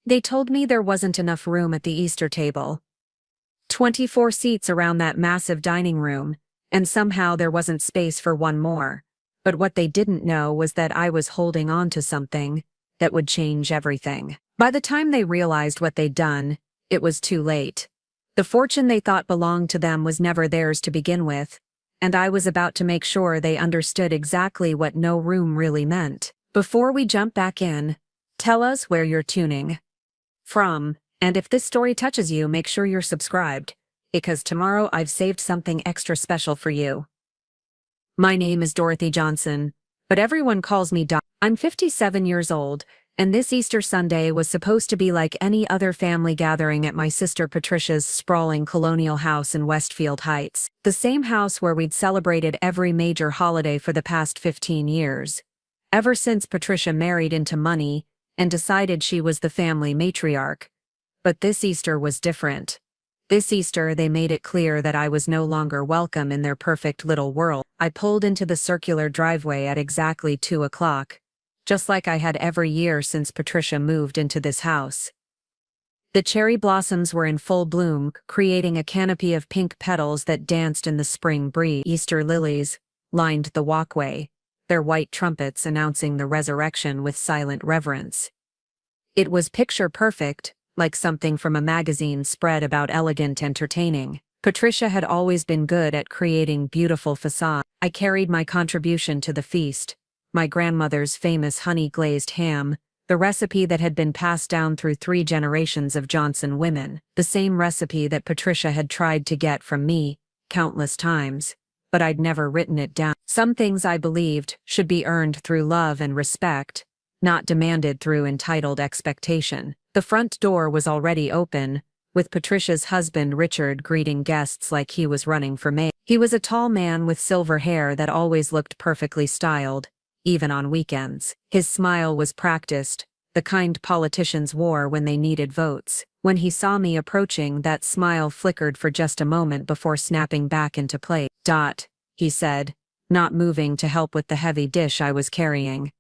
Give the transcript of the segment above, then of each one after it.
They told me there wasn't enough room at the Easter table. 24 seats around that massive dining room, and somehow there wasn't space for one more. But what they didn't know was that I was holding on to something that would change everything. By the time they realized what they'd done, it was too late. The fortune they thought belonged to them was never theirs to begin with, and I was about to make sure they understood exactly what no room really meant. Before we jump back in, tell us where you're tuning from, and if this story touches you, make sure you're subscribed, because tomorrow I've saved something extra special for you. My name is Dorothy Johnson, but everyone calls me Doc. I'm 57 years old, and this Easter Sunday was supposed to be like any other family gathering at my sister Patricia's sprawling colonial house in Westfield Heights, the same house where we'd celebrated every major holiday for the past 15 years. Ever since Patricia married into money and decided she was the family matriarch. But this Easter was different. This Easter they made it clear that I was no longer welcome in their perfect little world. I pulled into the circular driveway at exactly 2 o'clock, just like I had every year since Patricia moved into this house. The cherry blossoms were in full bloom, creating a canopy of pink petals that danced in the spring breeze. Easter lilies lined the walkway, their white trumpets announcing the resurrection with silent reverence. It was picture perfect, like something from a magazine spread about elegant entertaining. Patricia had always been good at creating beautiful facades. I carried my contribution to the feast, my grandmother's famous honey-glazed ham, the recipe that had been passed down through 3 generations of Johnson women, the same recipe that Patricia had tried to get from me countless times, but I'd never written it down. Some things I believed should be earned through love and respect, not demanded through entitled expectation. The front door was already open, with Patricia's husband Richard greeting guests like he was running for mayor. He was a tall man with silver hair that always looked perfectly styled, even on weekends. His smile was practiced, the kind politicians wore when they needed votes. When he saw me approaching, that smile flickered for just a moment before snapping back into place. He said, not moving to help with the heavy dish I was carrying.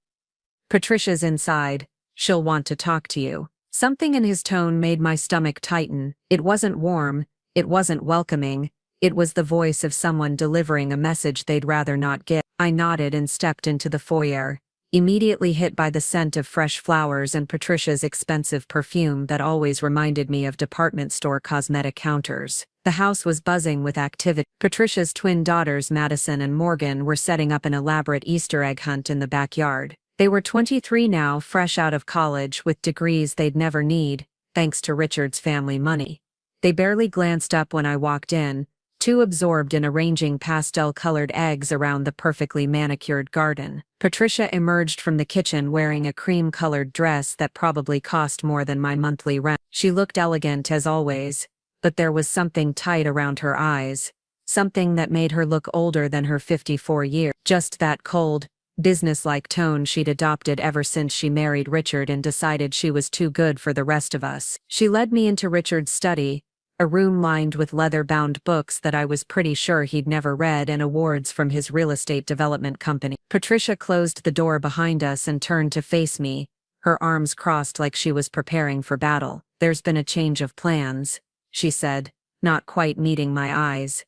Patricia's inside. She'll want to talk to you. Something in his tone made my stomach tighten. It wasn't warm, it wasn't welcoming, it was the voice of someone delivering a message they'd rather not get. I nodded and stepped into the foyer, immediately hit by the scent of fresh flowers and Patricia's expensive perfume that always reminded me of department store cosmetic counters. The house was buzzing with activity. Patricia's twin daughters Madison and Morgan were setting up an elaborate Easter egg hunt in the backyard. They were 23 now, fresh out of college with degrees they'd never need, thanks to Richard's family money. They barely glanced up when I walked in, too absorbed in arranging pastel-colored eggs around the perfectly manicured garden. Patricia emerged from the kitchen wearing a cream-colored dress that probably cost more than my monthly rent. She looked elegant as always, but there was something tight around her eyes, something that made her look older than her 54 years. Just that cold, businesslike tone she'd adopted ever since she married Richard and decided she was too good for the rest of us. She led me into Richard's study, a room lined with leather-bound books that I was pretty sure he'd never read and awards from his real estate development company. Patricia closed the door behind us and turned to face me, her arms crossed like she was preparing for battle. There's been a change of plans, she said, not quite meeting my eyes.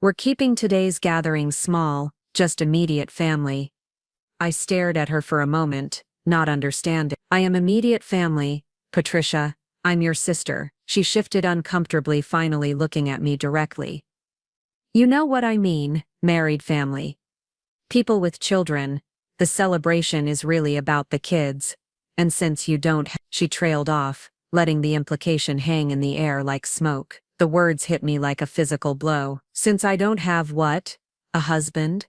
We're keeping today's gathering small, just immediate family. I stared at her for a moment, not understanding. I am immediate family, Patricia. I'm your sister. She shifted uncomfortably, finally looking at me directly. You know what I mean, married family. People with children. The celebration is really about the kids. And since you don't she trailed off, letting the implication hang in the air like smoke. The words hit me like a physical blow. Since I don't have what? A husband?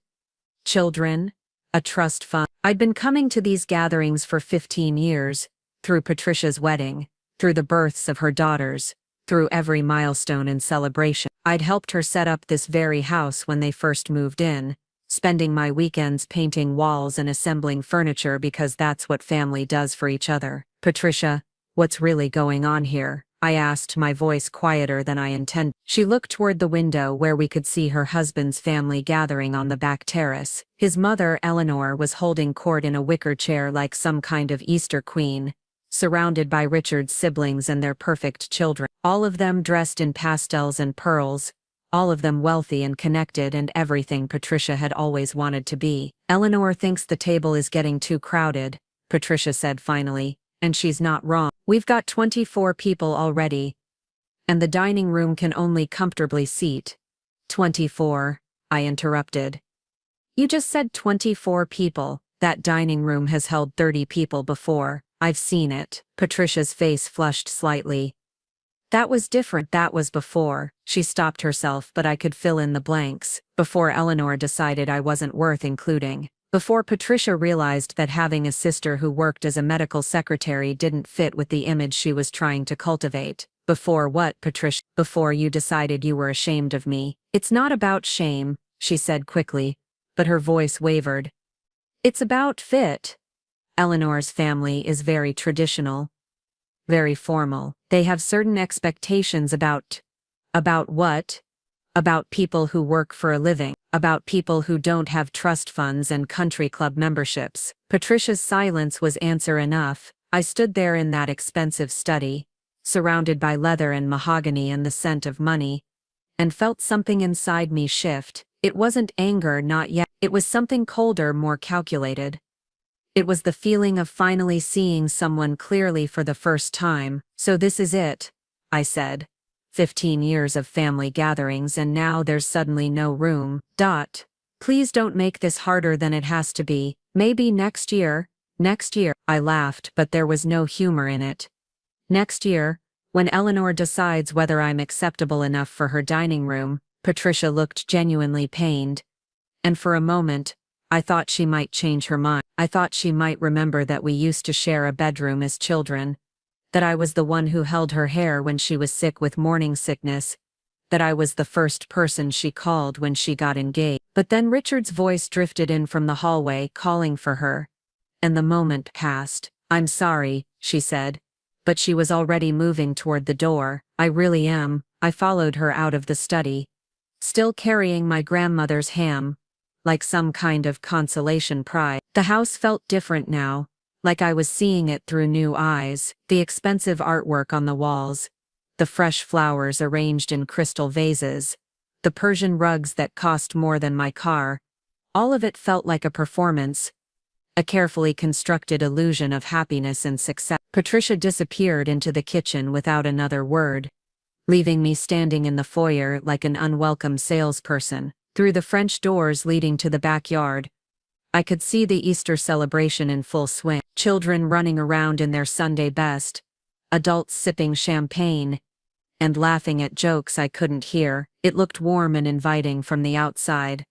Children? A trust fund? I'd been coming to these gatherings for 15 years, through Patricia's wedding, through the births of her daughters, through every milestone and celebration. I'd helped her set up this very house when they first moved in, spending my weekends painting walls and assembling furniture because that's what family does for each other. Patricia, what's really going on here? I asked, my voice quieter than I intended. She looked toward the window where we could see her husband's family gathering on the back terrace. His mother, Eleanor, was holding court in a wicker chair like some kind of Easter queen, surrounded by Richard's siblings and their perfect children. All of them dressed in pastels and pearls, all of them wealthy and connected and everything Patricia had always wanted to be. Eleanor thinks the table is getting too crowded, Patricia said finally, and she's not wrong. We've got 24 people already, and the dining room can only comfortably seat 24, I interrupted. You just said 24 people. That dining room has held 30 people before. I've seen it. Patricia's face flushed slightly. That was different. That was before. She stopped herself, but I could fill in the blanks. Before Eleanor decided I wasn't worth including. Before Patricia realized that having a sister who worked as a medical secretary didn't fit with the image she was trying to cultivate. Before what, Patricia? Before you decided you were ashamed of me. It's not about shame, she said quickly, but her voice wavered. It's about fit. Eleanor's family is very traditional. Very formal. They have certain expectations about what? About people who work for a living. About people who don't have trust funds and country club memberships. Patricia's silence was answer enough. I stood there in that expensive study, surrounded by leather and mahogany and the scent of money, and felt something inside me shift. It wasn't anger, not yet. It was something colder, more calculated. It was the feeling of finally seeing someone clearly for the first time. So this is it, I said. 15 years of family gatherings and now there's suddenly no room. Please don't make this harder than it has to be. Maybe next year. Next year. I laughed, but there was no humor in it. Next year, when Eleanor decides whether I'm acceptable enough for her dining room. Patricia looked genuinely pained. And for a moment, I thought she might change her mind. I thought she might remember that we used to share a bedroom as children, that I was the one who held her hair when she was sick with morning sickness, that I was the first person she called when she got engaged. But then Richard's voice drifted in from the hallway calling for her, and the moment passed. I'm sorry, she said, but she was already moving toward the door. I really am. I followed her out of the study, still carrying my grandmother's ham, like some kind of consolation prize. The house felt different now, like I was seeing it through new eyes. The expensive artwork on the walls, the fresh flowers arranged in crystal vases, the Persian rugs that cost more than my car, all of it felt like a performance, a carefully constructed illusion of happiness and success. Patricia disappeared into the kitchen without another word, leaving me standing in the foyer like an unwelcome salesperson. Through the French doors leading to the backyard, I could see the Easter celebration in full swing. Children running around in their Sunday best, adults sipping champagne, and laughing at jokes I couldn't hear. It looked warm and inviting from the outside,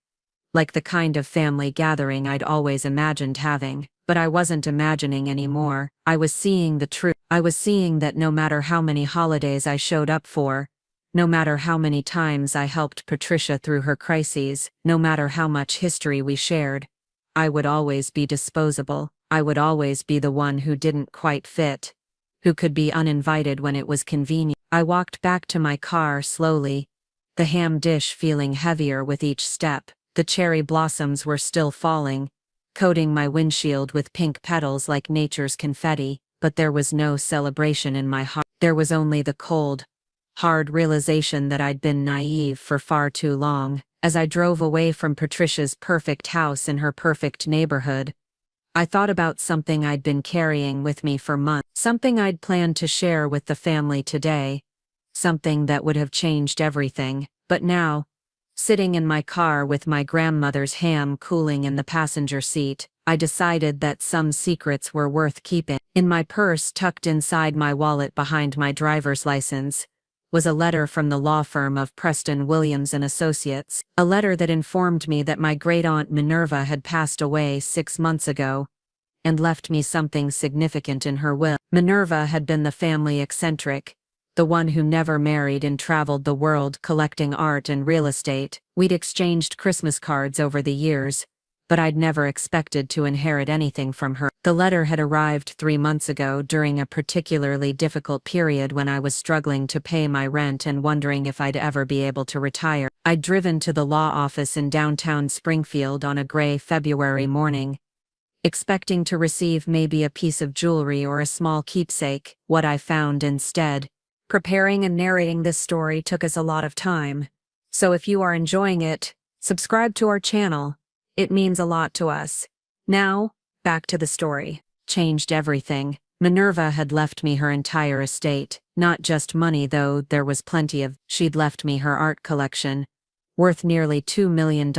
like the kind of family gathering I'd always imagined having. But I wasn't imagining anymore. I was seeing the truth. I was seeing that no matter how many holidays I showed up for, no matter how many times I helped Patricia through her crises, no matter how much history we shared, I would always be disposable. I would always be the one who didn't quite fit, who could be uninvited when it was convenient. I walked back to my car slowly, the ham dish feeling heavier with each step. The cherry blossoms were still falling, coating my windshield with pink petals like nature's confetti, but there was no celebration in my heart. There was only the cold, hard realization that I'd been naive for far too long. As I drove away from Patricia's perfect house in her perfect neighborhood, I thought about something I'd been carrying with me for months, something I'd planned to share with the family today, something that would have changed everything. But now, sitting in my car with my grandmother's ham cooling in the passenger seat, I decided that some secrets were worth keeping. In my purse, tucked inside my wallet behind my driver's license, was a letter from the law firm of Preston Williams and Associates, a letter that informed me that my great-aunt Minerva had passed away 6 months ago, and left me something significant in her will. Minerva had been the family eccentric, the one who never married and traveled the world collecting art and real estate. We'd exchanged Christmas cards over the years, but I'd never expected to inherit anything from her. The letter had arrived 3 months ago during a particularly difficult period when I was struggling to pay my rent and wondering if I'd ever be able to retire. I'd driven to the law office in downtown Springfield on a gray February morning, expecting to receive maybe a piece of jewelry or a small keepsake. What I found instead. Preparing and narrating this story took us a lot of time. So if you are enjoying it, subscribe to our channel. It means a lot to us. Now, back to the story. Changed everything. Minerva had left me her entire estate. Not just money though, there was plenty of. She'd left me her art collection, worth nearly $2 million.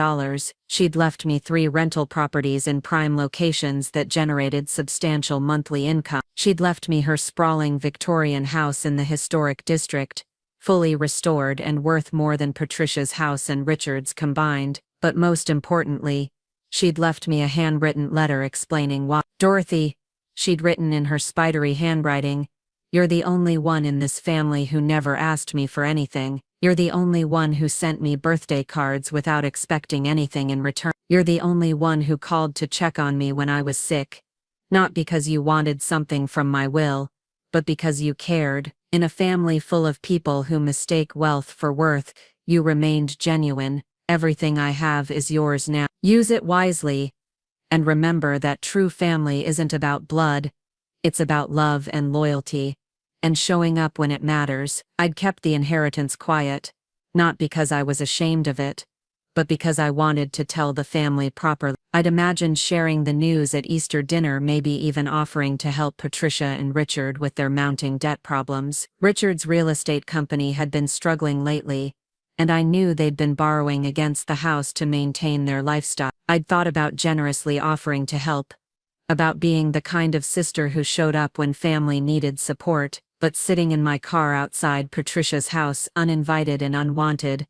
She'd left me 3 rental properties in prime locations that generated substantial monthly income. She'd left me her sprawling Victorian house in the historic district, fully restored and worth more than Patricia's house and Richard's combined. But most importantly, she'd left me a handwritten letter explaining why. Dorothy, she'd written in her spidery handwriting, "You're the only one in this family who never asked me for anything. You're the only one who sent me birthday cards without expecting anything in return. You're the only one who called to check on me when I was sick. Not because you wanted something from my will, but because you cared. In a family full of people who mistake wealth for worth, you remained genuine. Everything I have is yours now. Use it wisely. And remember that true family isn't about blood. It's about love and loyalty. And showing up when it matters." I'd kept the inheritance quiet, not because I was ashamed of it, but because I wanted to tell the family properly. I'd imagined sharing the news at Easter dinner, maybe even offering to help Patricia and Richard with their mounting debt problems. Richard's real estate company had been struggling lately, and I knew they'd been borrowing against the house to maintain their lifestyle. I'd thought about generously offering to help, about being the kind of sister who showed up when family needed support. But sitting in my car outside Patricia's house, uninvited and unwanted,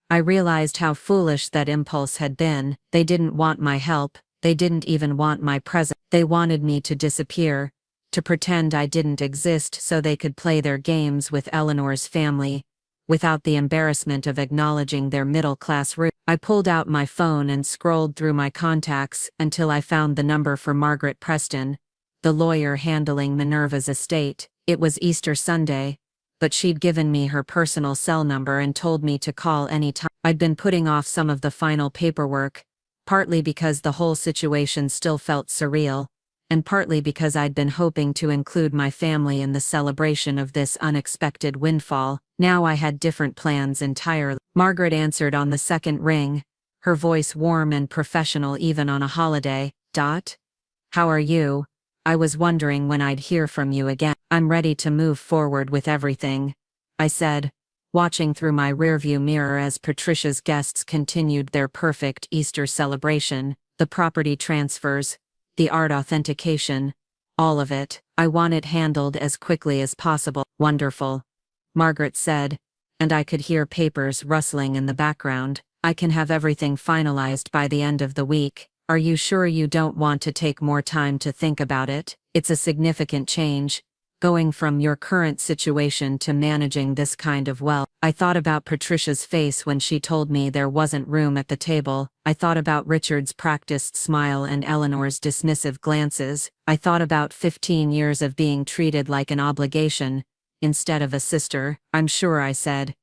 I realized how foolish that impulse had been. They didn't want my help, they didn't even want my presence. They wanted me to disappear, to pretend I didn't exist so they could play their games with Eleanor's family, without the embarrassment of acknowledging their middle-class roots. I pulled out my phone and scrolled through my contacts until I found the number for Margaret Preston, the lawyer handling Minerva's estate. It was Easter Sunday, but she'd given me her personal cell number and told me to call any time. I'd been putting off some of the final paperwork, partly because the whole situation still felt surreal, and partly because I'd been hoping to include my family in the celebration of this unexpected windfall. Now I had different plans entirely. Margaret answered on the second ring, her voice warm and professional even on a holiday. "How are you? I was wondering when I'd hear from you again." "I'm ready to move forward with everything," I said, watching through my rearview mirror as Patricia's guests continued their perfect Easter celebration. The property transfers, the art authentication, all of it. I want it handled as quickly as possible. "Wonderful," Margaret said, and I could hear papers rustling in the background. "I can have everything finalized by the end of the week. Are you sure you don't want to take more time to think about it? It's a significant change, going from your current situation to managing this kind of wealth." I thought about Patricia's face when she told me there wasn't room at the table. I thought about Richard's practiced smile and Eleanor's dismissive glances. I thought about 15 years of being treated like an obligation, instead of a sister. "I'm sure," I said.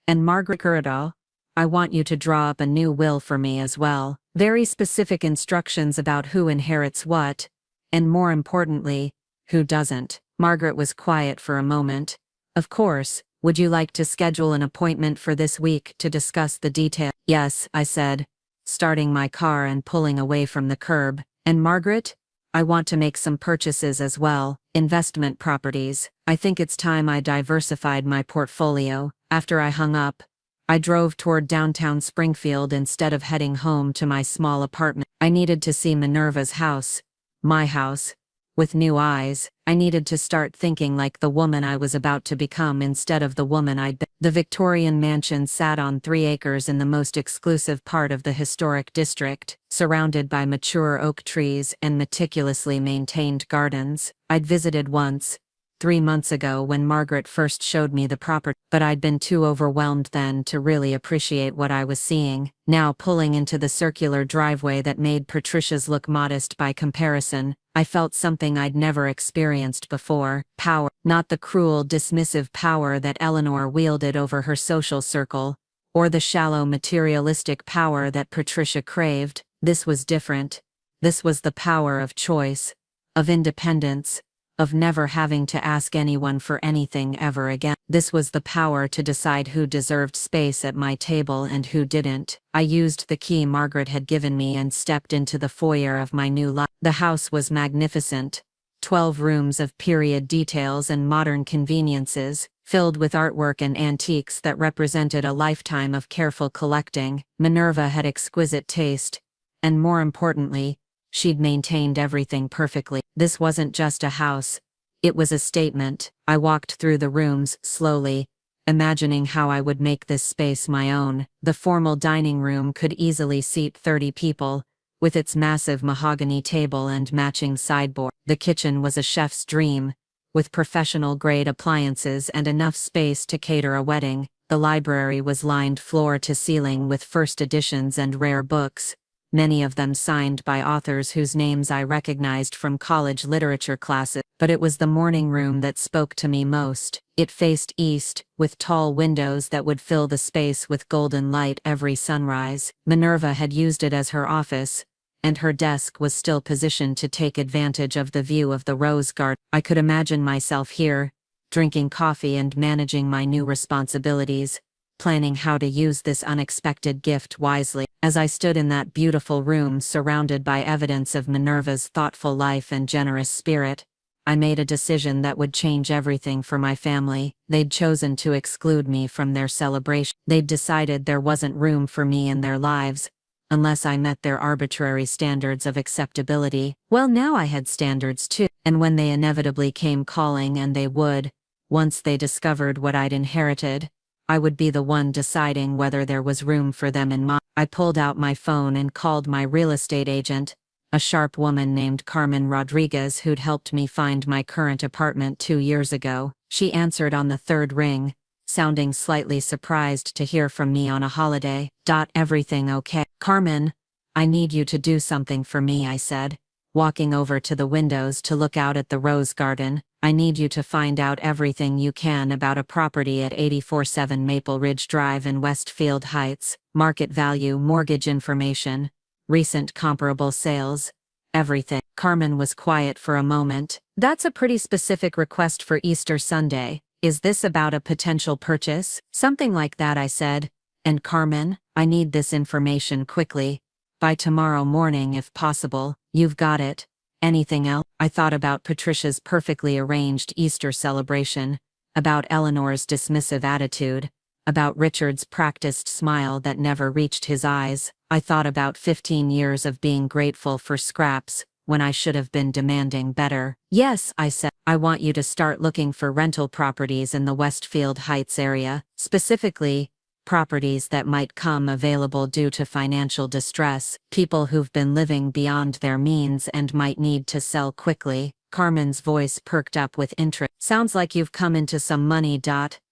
"And Margaret Curado, I want you to draw up a new will for me as well. Very specific instructions about who inherits what, and more importantly, who doesn't." Margaret was quiet for a moment. "Of course, would you like to schedule an appointment for this week to discuss the details?" "Yes," I said, starting my car and pulling away from the curb. "And Margaret, I want to make some purchases as well, investment properties. I think it's time I diversified my portfolio." After I hung up, I drove toward downtown Springfield instead of heading home to my small apartment. I needed to see Minerva's house, my house, with new eyes. I needed to start thinking like the woman I was about to become instead of the woman I'd been. The Victorian mansion sat on 3 acres in the most exclusive part of the historic district, surrounded by mature oak trees and meticulously maintained gardens. I'd visited once, 3 months ago when Margaret first showed me the property, but I'd been too overwhelmed then to really appreciate what I was seeing. Now pulling into the circular driveway that made Patricia's look modest by comparison, I felt something I'd never experienced before. Power. Not the cruel, dismissive power that Eleanor wielded over her social circle, or the shallow, materialistic power that Patricia craved. This was different. This was the power of choice, of independence, of never having to ask anyone for anything ever again. This was the power to decide who deserved space at my table and who didn't. I used the key Margaret had given me and stepped into the foyer of my new life. The house was magnificent. 12 rooms of period details and modern conveniences, filled with artwork and antiques that represented a lifetime of careful collecting. Minerva had exquisite taste, and more importantly, she'd maintained everything perfectly. This wasn't just a house, it was a statement. I walked through the rooms slowly, imagining how I would make this space my own. The formal dining room could easily seat 30 people, with its massive mahogany table and matching sideboard. The kitchen was a chef's dream, with professional-grade appliances and enough space to cater a wedding. The library was lined floor to ceiling with first editions and rare books, many of them signed by authors whose names I recognized from college literature classes. But it was the morning room that spoke to me most. It faced east, with tall windows that would fill the space with golden light every sunrise. Minerva had used it as her office, and her desk was still positioned to take advantage of the view of the rose garden. I could imagine myself here, drinking coffee and managing my new responsibilities, planning how to use this unexpected gift wisely. As I stood in that beautiful room surrounded by evidence of Minerva's thoughtful life and generous spirit, I made a decision that would change everything for my family. They'd chosen to exclude me from their celebration. They'd decided there wasn't room for me in their lives, unless I met their arbitrary standards of acceptability. Well, now I had standards too, and when they inevitably came calling, and they would, once they discovered what I'd inherited, I would be the one deciding whether there was room for them in mine. I pulled out my phone and called my real estate agent, a sharp woman named Carmen Rodriguez who'd helped me find my current apartment 2 years ago. She answered on the third ring, sounding slightly surprised to hear from me on a holiday. Everything okay? Carmen, I need you to do something for me, I said, walking over to the windows to look out at the rose garden. I need you to find out everything you can about a property at 847 Maple Ridge Drive in Westfield Heights, market value, mortgage information, recent comparable sales, everything. Carmen was quiet for a moment. That's a pretty specific request for Easter Sunday. Is this about a potential purchase? Something like that, I said. And Carmen, I need this information quickly. By tomorrow morning if possible. You've got it. Anything else? I thought about Patricia's perfectly arranged Easter celebration, about Eleanor's dismissive attitude, about Richard's practiced smile that never reached his eyes. I thought about 15 years of being grateful for scraps, when I should have been demanding better. Yes, I said, I want you to start looking for rental properties in the Westfield Heights area, specifically, properties that might come available due to financial distress, people who've been living beyond their means and might need to sell quickly. Carmen's voice perked up with interest. Sounds like you've come into some money.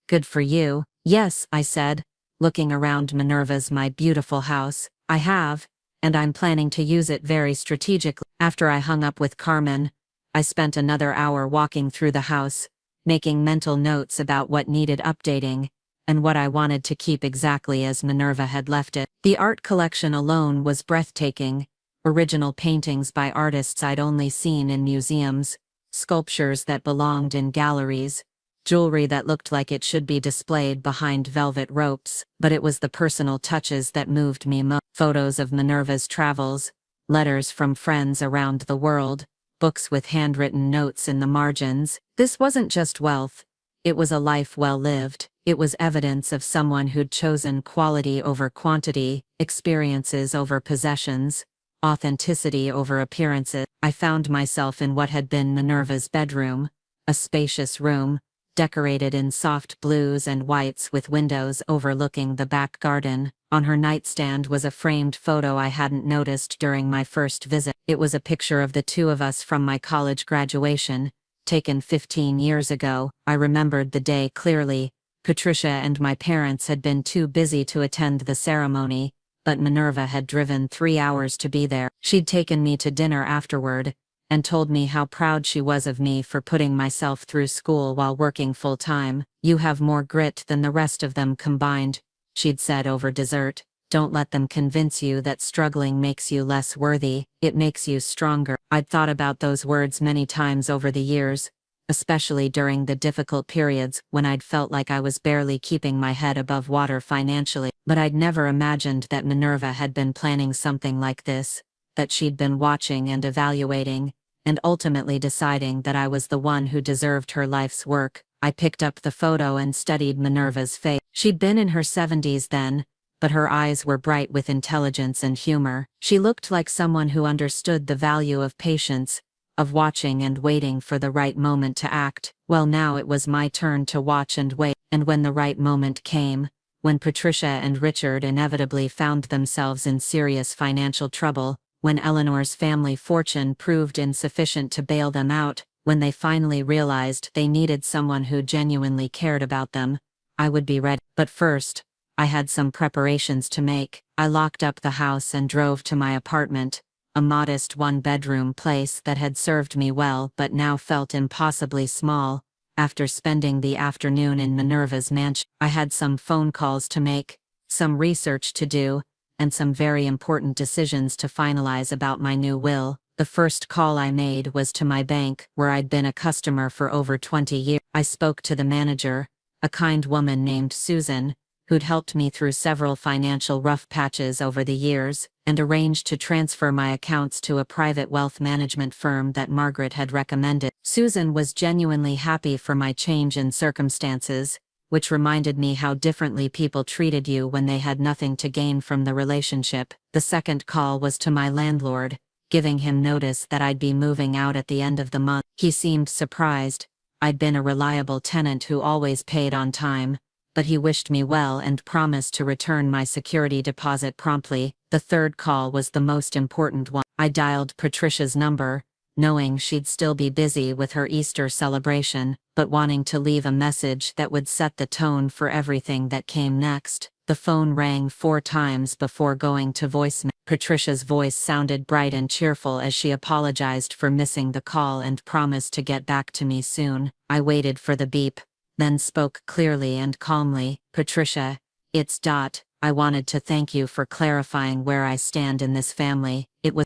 Good for you. Yes, I said, looking around Minerva's my beautiful house. I have, and I'm planning to use it very strategically. After I hung up with Carmen, I spent another hour walking through the house, making mental notes about what needed updating, and what I wanted to keep exactly as Minerva had left it. The art collection alone was breathtaking. Original paintings by artists I'd only seen in museums, sculptures that belonged in galleries, jewelry that looked like it should be displayed behind velvet ropes. But it was the personal touches that moved me most. Photos of Minerva's travels, letters from friends around the world, books with handwritten notes in the margins. This wasn't just wealth. It was a life well lived. It was evidence of someone who'd chosen quality over quantity, experiences over possessions, authenticity over appearances. I found myself in what had been Minerva's bedroom, a spacious room, decorated in soft blues and whites with windows overlooking the back garden. On her nightstand was a framed photo I hadn't noticed during my first visit. It was a picture of the two of us from my college graduation, taken 15 years ago. I remembered the day clearly. Patricia and my parents had been too busy to attend the ceremony, but Minerva had driven 3 hours to be there. She'd taken me to dinner afterward, and told me how proud she was of me for putting myself through school while working full-time. You have more grit than the rest of them combined, she'd said over dessert. Don't let them convince you that struggling makes you less worthy, it makes you stronger. I'd thought about those words many times over the years, especially during the difficult periods when I'd felt like I was barely keeping my head above water financially. But I'd never imagined that Minerva had been planning something like this, that she'd been watching and evaluating, and ultimately deciding that I was the one who deserved her life's work. I picked up the photo and studied Minerva's face. She'd been in her 70s then, but her eyes were bright with intelligence and humor. She looked like someone who understood the value of patience, of watching and waiting for the right moment to act. Well, now it was my turn to watch and wait, and when the right moment came, when Patricia and Richard inevitably found themselves in serious financial trouble, when Eleanor's family fortune proved insufficient to bail them out, when they finally realized they needed someone who genuinely cared about them, I would be ready. But first, I had some preparations to make. I locked up the house and drove to my apartment, a modest one-bedroom place that had served me well but now felt impossibly small. After spending the afternoon in Minerva's mansion, I had some phone calls to make, some research to do, and some very important decisions to finalize about my new will. The first call I made was to my bank, where I'd been a customer for over 20 years. I spoke to the manager, a kind woman named Susan, who'd helped me through several financial rough patches over the years, and arranged to transfer my accounts to a private wealth management firm that Margaret had recommended. Susan was genuinely happy for my change in circumstances, which reminded me how differently people treated you when they had nothing to gain from the relationship. The second call was to my landlord, giving him notice that I'd be moving out at the end of the month. He seemed surprised. I'd been a reliable tenant who always paid on time, but he wished me well and promised to return my security deposit promptly. The third call was the most important one. I dialed Patricia's number, knowing she'd still be busy with her Easter celebration, but wanting to leave a message that would set the tone for everything that came next. The phone rang 4 times before going to voicemail. Patricia's voice sounded bright and cheerful as she apologized for missing the call and promised to get back to me soon. I waited for the beep, then spoke clearly and calmly. Patricia, it's Dot. I wanted to thank you for clarifying where I stand in this family. It was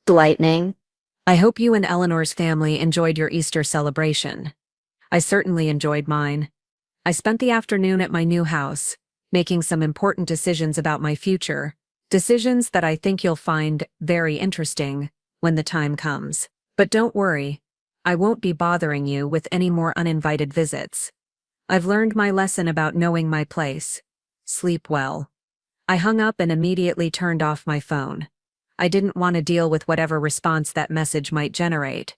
Lightning. I hope you and Eleanor's family enjoyed your Easter celebration. I certainly enjoyed mine. I spent the afternoon at my new house, making some important decisions about my future, decisions that I think you'll find very interesting when the time comes. But don't worry, I won't be bothering you with any more uninvited visits. I've learned my lesson about knowing my place. Sleep well. I hung up and immediately turned off my phone. I didn't want to deal with whatever response that message might generate.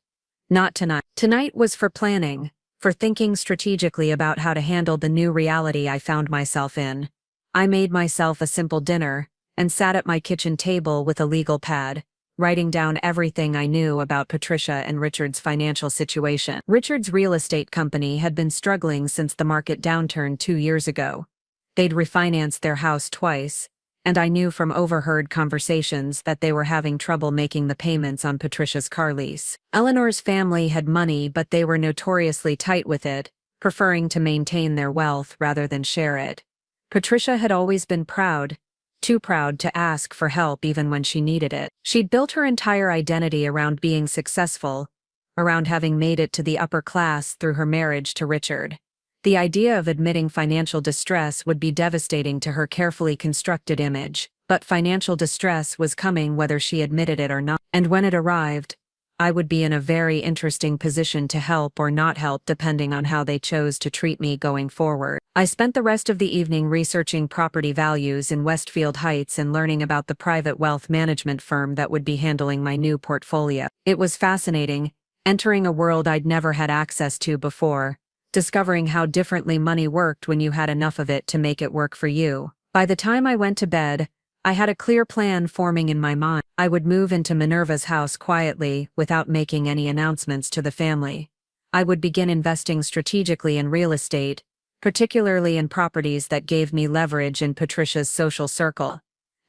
Not tonight. Tonight was for planning, for thinking strategically about how to handle the new reality I found myself in. I made myself a simple dinner and sat at my kitchen table with a legal pad, writing down everything I knew about Patricia and Richard's financial situation. Richard's real estate company had been struggling since the market downturn 2 years ago. They'd refinanced their house twice, and I knew from overheard conversations that they were having trouble making the payments on Patricia's car lease. Eleanor's family had money, but they were notoriously tight with it, preferring to maintain their wealth rather than share it. Patricia had always been proud, too proud to ask for help even when she needed it. She'd built her entire identity around being successful, around having made it to the upper class through her marriage to Richard. The idea of admitting financial distress would be devastating to her carefully constructed image, but financial distress was coming whether she admitted it or not. And when it arrived, I would be in a very interesting position to help or not help depending on how they chose to treat me going forward. I spent the rest of the evening researching property values in Westfield Heights and learning about the private wealth management firm that would be handling my new portfolio. It was fascinating, entering a world I'd never had access to before, discovering how differently money worked when you had enough of it to make it work for you. By the time I went to bed, I had a clear plan forming in my mind. I would move into Minerva's house quietly, without making any announcements to the family. I would begin investing strategically in real estate, particularly in properties that gave me leverage in Patricia's social circle.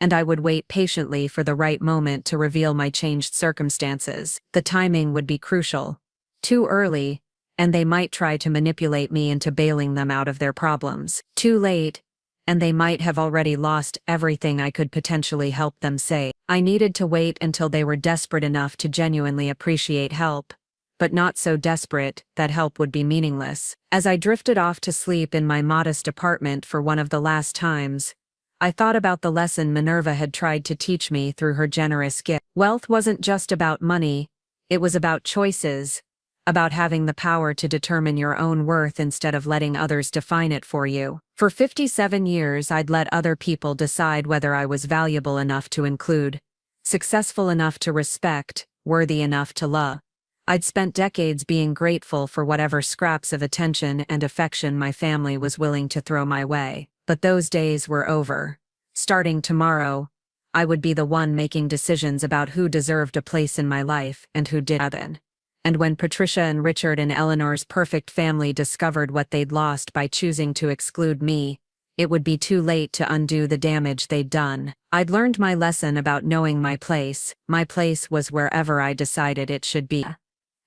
And I would wait patiently for the right moment to reveal my changed circumstances. The timing would be crucial. Too early, and they might try to manipulate me into bailing them out of their problems. Too late, and they might have already lost everything I could potentially help them save. I needed to wait until they were desperate enough to genuinely appreciate help, but not so desperate that help would be meaningless. As I drifted off to sleep in my modest apartment for one of the last times, I thought about the lesson Minerva had tried to teach me through her generous gift. Wealth wasn't just about money, it was about choices, about having the power to determine your own worth instead of letting others define it for you. For 57 years, I'd let other people decide whether I was valuable enough to include, successful enough to respect, worthy enough to love. I'd spent decades being grateful for whatever scraps of attention and affection my family was willing to throw my way. But those days were over. Starting tomorrow, I would be the one making decisions about who deserved a place in my life and who didn't. And when Patricia and Richard and Eleanor's perfect family discovered what they'd lost by choosing to exclude me, it would be too late to undo the damage they'd done. I'd learned my lesson about knowing my place. My place was wherever I decided it should be.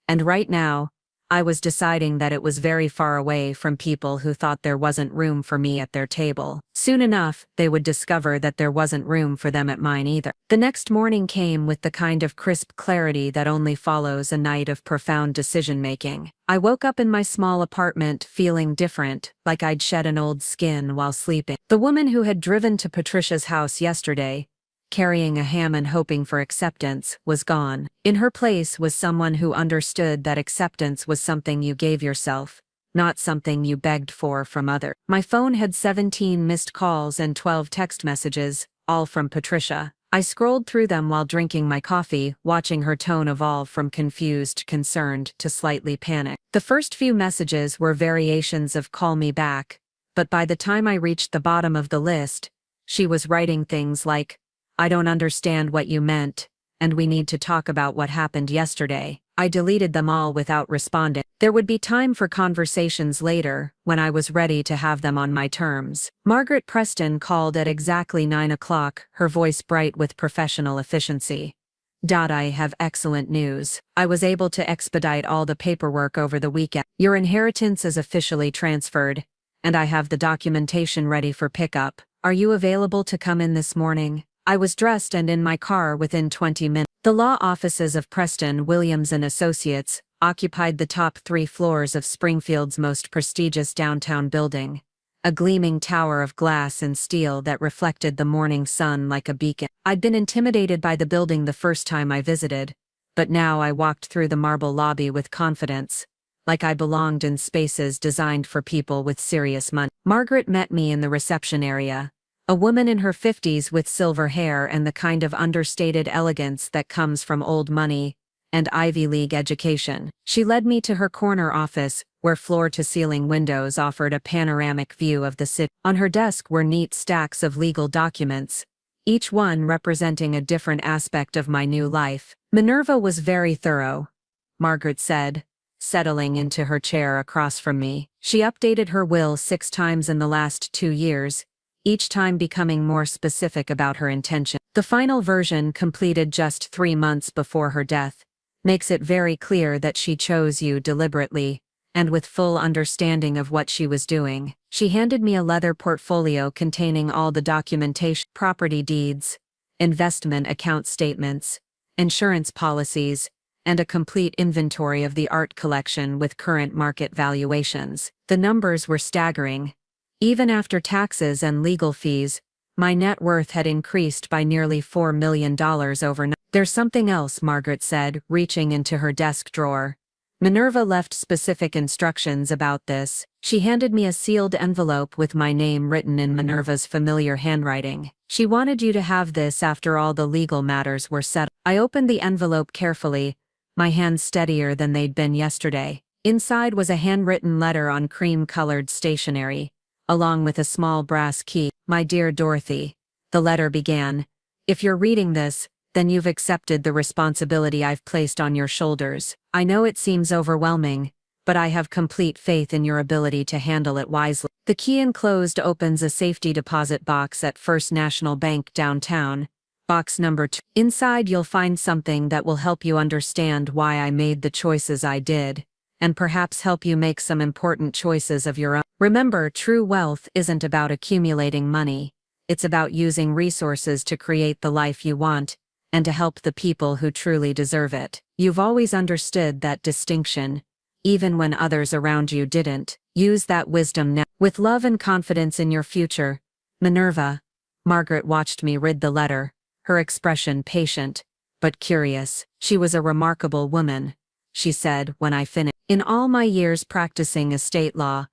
And right now, I was deciding that it was very far away from people who thought there wasn't room for me at their table. Soon enough, they would discover that there wasn't room for them at mine either. The next morning came with the kind of crisp clarity that only follows a night of profound decision-making. I woke up in my small apartment feeling different, like I'd shed an old skin while sleeping. The woman who had driven to Patricia's house yesterday, carrying a ham and hoping for acceptance, was gone. In her place was someone who understood that acceptance was something you gave yourself, not something you begged for from others. My phone had 17 missed calls and 12 text messages, all from Patricia. I scrolled through them while drinking my coffee, watching her tone evolve from confused, concerned, to slightly panicked. The first few messages were variations of "call me back," but by the time I reached the bottom of the list, she was writing things like, "I don't understand what you meant, and we need to talk about what happened yesterday." I deleted them all without responding. There would be time for conversations later, when I was ready to have them on my terms. Margaret Preston called at exactly 9 o'clock, her voice bright with professional efficiency. "I have excellent news. I was able to expedite all the paperwork over the weekend. Your inheritance is officially transferred, and I have the documentation ready for pickup. Are you available to come in this morning?" I was dressed and in my car within 20 minutes. The law offices of Preston, Williams & Associates occupied the top 3 floors of Springfield's most prestigious downtown building, a gleaming tower of glass and steel that reflected the morning sun like a beacon. I'd been intimidated by the building the first time I visited, but now I walked through the marble lobby with confidence, like I belonged in spaces designed for people with serious money. Margaret met me in the reception area. A woman in her 50s with silver hair and the kind of understated elegance that comes from old money and Ivy League education. She led me to her corner office, where floor-to-ceiling windows offered a panoramic view of the city. On her desk were neat stacks of legal documents, each one representing a different aspect of my new life. "Minerva was very thorough," Margaret said, settling into her chair across from me. "She updated her will 6 times in the last 2 years, each time becoming more specific about her intention. The final version, completed just 3 months before her death, makes it very clear that she chose you deliberately, and with full understanding of what she was doing." She handed me a leather portfolio containing all the documentation, property deeds, investment account statements, insurance policies, and a complete inventory of the art collection with current market valuations. The numbers were staggering. Even after taxes and legal fees, my net worth had increased by nearly $4 million overnight. "There's something else," Margaret said, reaching into her desk drawer. "Minerva left specific instructions about this." She handed me a sealed envelope with my name written in Minerva's familiar handwriting. "She wanted you to have this after all the legal matters were settled." I opened the envelope carefully, my hands steadier than they'd been yesterday. Inside was a handwritten letter on cream-colored stationery, along with a small brass key. "My dear Dorothy," the letter began, "if you're reading this, then you've accepted the responsibility I've placed on your shoulders. I know it seems overwhelming, but I have complete faith in your ability to handle it wisely." The key enclosed opens a safety deposit box at First National Bank downtown, box number 2. Inside you'll find something that will help you understand why I made the choices I did, and perhaps help you make some important choices of your own. Remember, true wealth isn't about accumulating money. It's about using resources to create the life you want, and to help the people who truly deserve it. You've always understood that distinction, even when others around you didn't. Use that wisdom now. With love and confidence in your future, Minerva. Margaret watched me read the letter, her expression patient, but curious. She was a remarkable woman, she said when I finished. In all my years practicing estate law,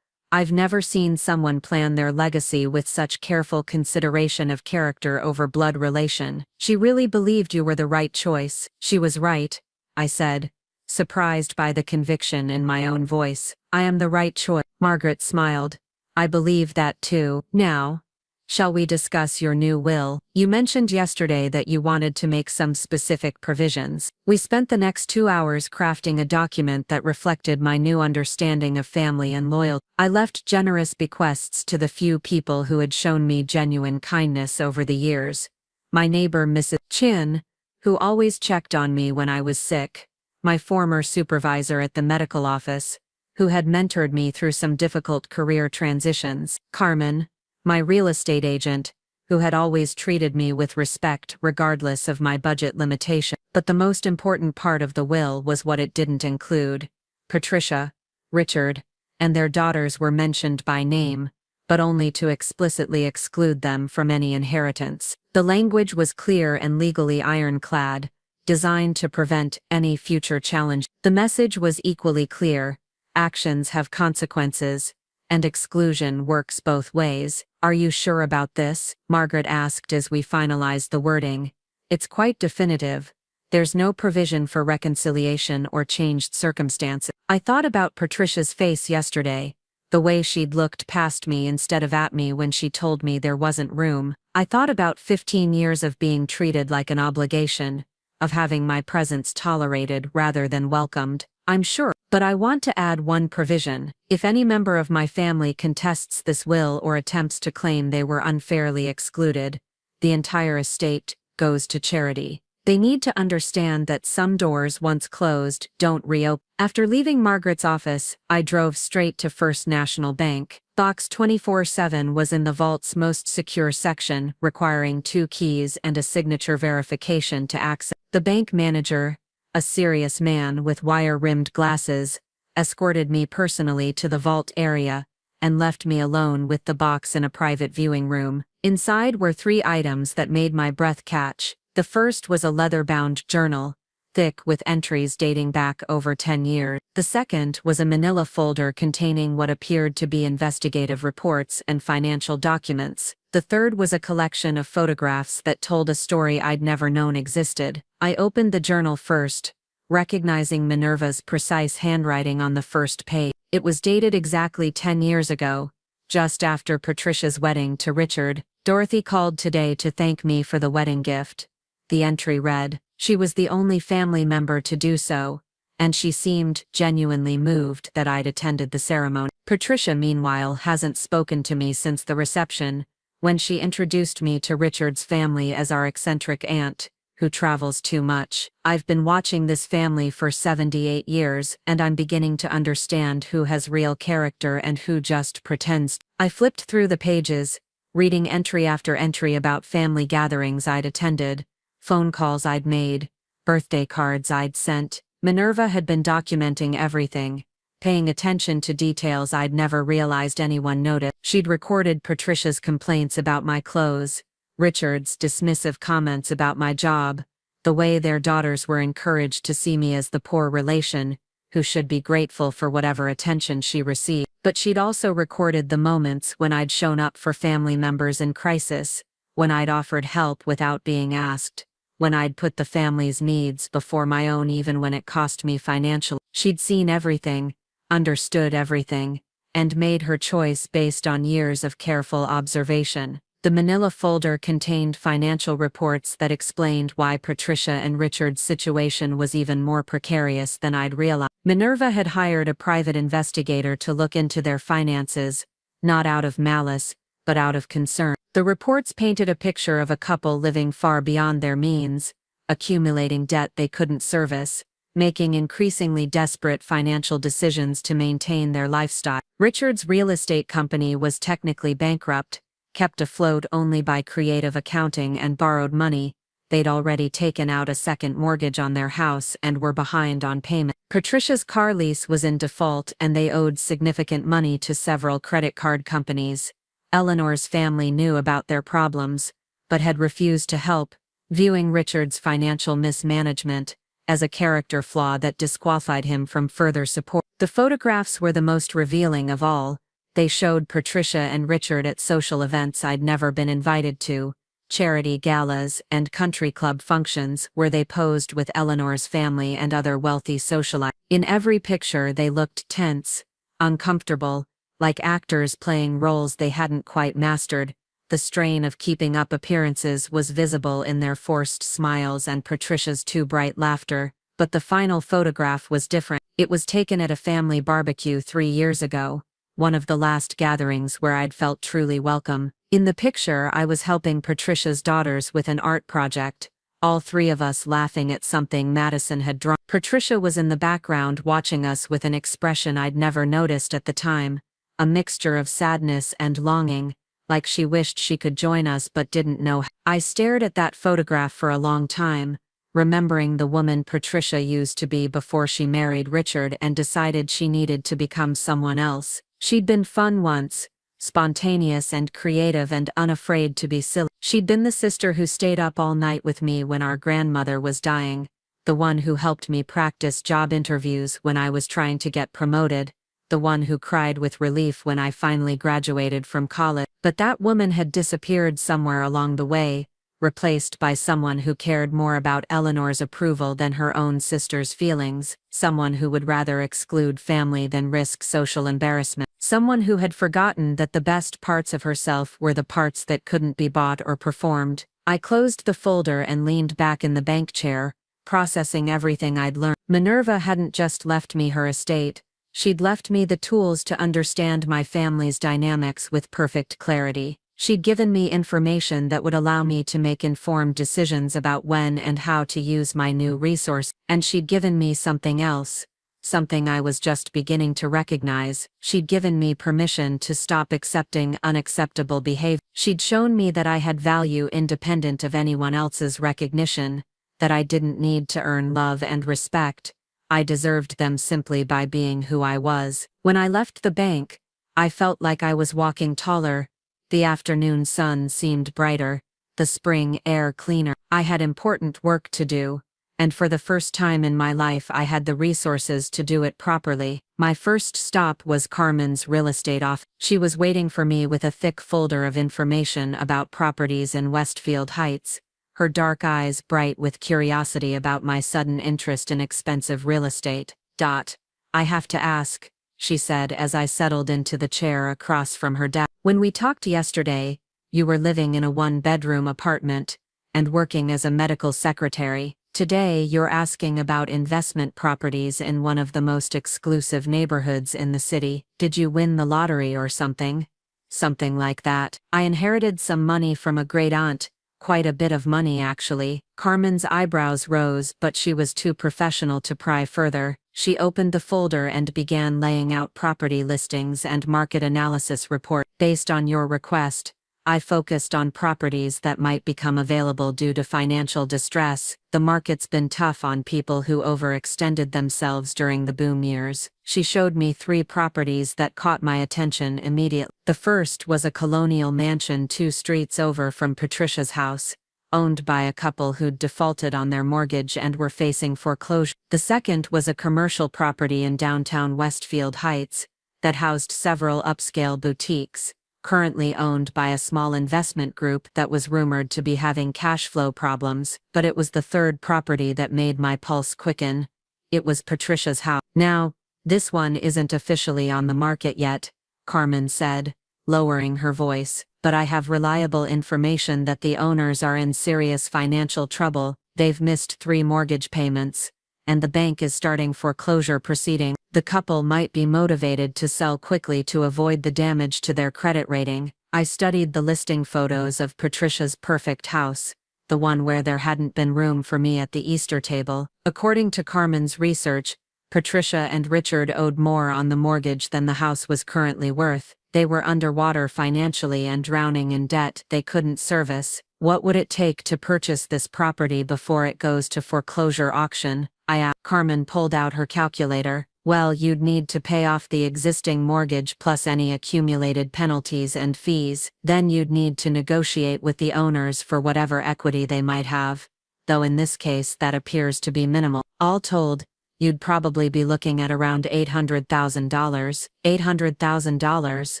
I've never seen someone plan their legacy with such careful consideration of character over blood relation. She really believed you were the right choice. She was right, I said, surprised by the conviction in my own voice. I am the right choice. Margaret smiled. I believe that too. Now, shall we discuss your new will? You mentioned yesterday that you wanted to make some specific provisions. We spent the next 2 hours crafting a document that reflected my new understanding of family and loyalty. I left generous bequests to the few people who had shown me genuine kindness over the years. My neighbor Mrs. Chin, who always checked on me when I was sick. My former supervisor at the medical office, who had mentored me through some difficult career transitions. Carmen, my real estate agent, who had always treated me with respect regardless of my budget limitation. But the most important part of the will was what it didn't include. Patricia, Richard, and their daughters were mentioned by name, but only to explicitly exclude them from any inheritance. The language was clear and legally ironclad, designed to prevent any future challenge. The message was equally clear: actions have consequences, and exclusion works both ways. Are you sure about this? Margaret asked as we finalized the wording. It's quite definitive. There's no provision for reconciliation or changed circumstances. I thought about Patricia's face yesterday, the way she'd looked past me instead of at me when she told me there wasn't room. I thought about 15 years of being treated like an obligation, of having my presence tolerated rather than welcomed. I'm sure, but I want to add one provision. If any member of my family contests this will or attempts to claim they were unfairly excluded, the entire estate goes to charity. They need to understand that some doors once closed don't reopen. After leaving Margaret's office, I drove straight to First National Bank. Box 24/7 was in the vault's most secure section, requiring 2 keys and a signature verification to access. The bank manager, a serious man with wire-rimmed glasses, escorted me personally to the vault area and left me alone with the box in a private viewing room. Inside were 3 items that made my breath catch. The first was a leather-bound journal, thick with entries dating back over 10 years. The second was a manila folder containing what appeared to be investigative reports and financial documents. The third was a collection of photographs that told a story I'd never known existed. I opened the journal first, recognizing Minerva's precise handwriting on the first page. It was dated exactly 10 years ago, just after Patricia's wedding to Richard. Dorothy called today to thank me for the wedding gift. The entry read. She was the only family member to do so, and she seemed genuinely moved that I'd attended the ceremony. Patricia, meanwhile, hasn't spoken to me since the reception, when she introduced me to Richard's family as our eccentric aunt, who travels too much. I've been watching this family for 78 years, and I'm beginning to understand who has real character and who just pretends. I flipped through the pages, reading entry after entry about family gatherings I'd attended, phone calls I'd made, birthday cards I'd sent. Minerva had been documenting everything, paying attention to details I'd never realized anyone noticed. She'd recorded Patricia's complaints about my clothes, Richard's dismissive comments about my job, the way their daughters were encouraged to see me as the poor relation, who should be grateful for whatever attention she received. But she'd also recorded the moments when I'd shown up for family members in crisis, when I'd offered help without being asked, when I'd put the family's needs before my own even when it cost me financially. She'd seen everything, understood everything, and made her choice based on years of careful observation. The manila folder contained financial reports that explained why Patricia and Richard's situation was even more precarious than I'd realized. Minerva had hired a private investigator to look into their finances, not out of malice, but out of concern. The reports painted a picture of a couple living far beyond their means, accumulating debt they couldn't service, making increasingly desperate financial decisions to maintain their lifestyle. Richard's real estate company was technically bankrupt, kept afloat only by creative accounting and borrowed money. They'd already taken out a second mortgage on their house and were behind on payment. Patricia's car lease was in default and they owed significant money to several credit card companies. Eleanor's family knew about their problems, but had refused to help, viewing Richard's financial mismanagement as a character flaw that disqualified him from further support. The photographs were the most revealing of all. They showed Patricia and Richard at social events I'd never been invited to, charity galas and country club functions where they posed with Eleanor's family and other wealthy socialites. In every picture they looked tense, uncomfortable, like actors playing roles they hadn't quite mastered. The strain of keeping up appearances was visible in their forced smiles and Patricia's too bright laughter, but the final photograph was different. It was taken at a family barbecue 3 years ago, one of the last gatherings where I'd felt truly welcome. In the picture I was helping Patricia's daughters with an art project, all three of us laughing at something Madison had drawn. Patricia was in the background watching us with an expression I'd never noticed at the time, a mixture of sadness and longing, like she wished she could join us but didn't know how. I stared at that photograph for a long time, remembering the woman Patricia used to be before she married Richard and decided she needed to become someone else. She'd been fun once, spontaneous and creative and unafraid to be silly. She'd been the sister who stayed up all night with me when our grandmother was dying, the one who helped me practice job interviews when I was trying to get promoted, the one who cried with relief when I finally graduated from college. But that woman had disappeared somewhere along the way, replaced by someone who cared more about Eleanor's approval than her own sister's feelings, someone who would rather exclude family than risk social embarrassment, someone who had forgotten that the best parts of herself were the parts that couldn't be bought or performed. I closed the folder and leaned back in the bank chair, processing everything I'd learned. Minerva hadn't just left me her estate. She'd left me the tools to understand my family's dynamics with perfect clarity. She'd given me information that would allow me to make informed decisions about when and how to use my new resource. And she'd given me something else, something I was just beginning to recognize. She'd given me permission to stop accepting unacceptable behavior. She'd shown me that I had value independent of anyone else's recognition, that I didn't need to earn love and respect. I deserved them simply by being who I was. When I left the bank, I felt like I was walking taller. The afternoon sun seemed brighter, the spring air cleaner. I had important work to do, and for the first time in my life I had the resources to do it properly. My first stop was Carmen's real estate office. She was waiting for me with a thick folder of information about properties in Westfield Heights, her dark eyes bright with curiosity about my sudden interest in expensive real estate. I have to ask, she said as I settled into the chair across from her desk. When we talked yesterday, you were living in a one-bedroom apartment and working as a medical secretary. Today you're asking about investment properties in one of the most exclusive neighborhoods in the city. Did you win the lottery or something? Something like that. I inherited some money from a great aunt. Quite a bit of money actually. Carmen's eyebrows rose, but she was too professional to pry further. She opened the folder and began laying out property listings and market analysis report. Based on your request, I focused on properties that might become available due to financial distress. The market's been tough on people who overextended themselves during the boom years. She showed me 3 properties that caught my attention immediately. The first was a colonial mansion 2 streets over from Patricia's house, owned by a couple who'd defaulted on their mortgage and were facing foreclosure. The second was a commercial property in downtown Westfield Heights that housed several upscale boutiques, currently owned by a small investment group that was rumored to be having cash flow problems. But it was the third property that made my pulse quicken. It was Patricia's house. Now, this one isn't officially on the market yet, Carmen said, lowering her voice, but I have reliable information that the owners are in serious financial trouble. They've missed 3 mortgage payments, and the bank is starting foreclosure proceedings. The couple might be motivated to sell quickly to avoid the damage to their credit rating. I studied the listing photos of Patricia's perfect house, the one where there hadn't been room for me at the Easter table. According to Carmen's research, Patricia and Richard owed more on the mortgage than the house was currently worth. They were underwater financially and drowning in debt they couldn't service. What would it take to purchase this property before it goes to foreclosure auction? I asked. Carmen pulled out her calculator. Well, you'd need to pay off the existing mortgage plus any accumulated penalties and fees. Then you'd need to negotiate with the owners for whatever equity they might have, though in this case that appears to be minimal. All told, you'd probably be looking at around $800,000. $800,000?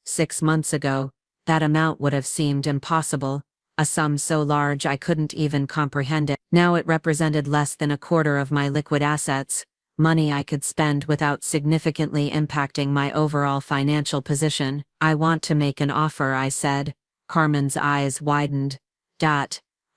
6 months ago, that amount would have seemed impossible, a sum so large I couldn't even comprehend it. Now it represented less than a quarter of my liquid assets, money I could spend without significantly impacting my overall financial position. I want to make an offer, I said. Carmen's eyes widened.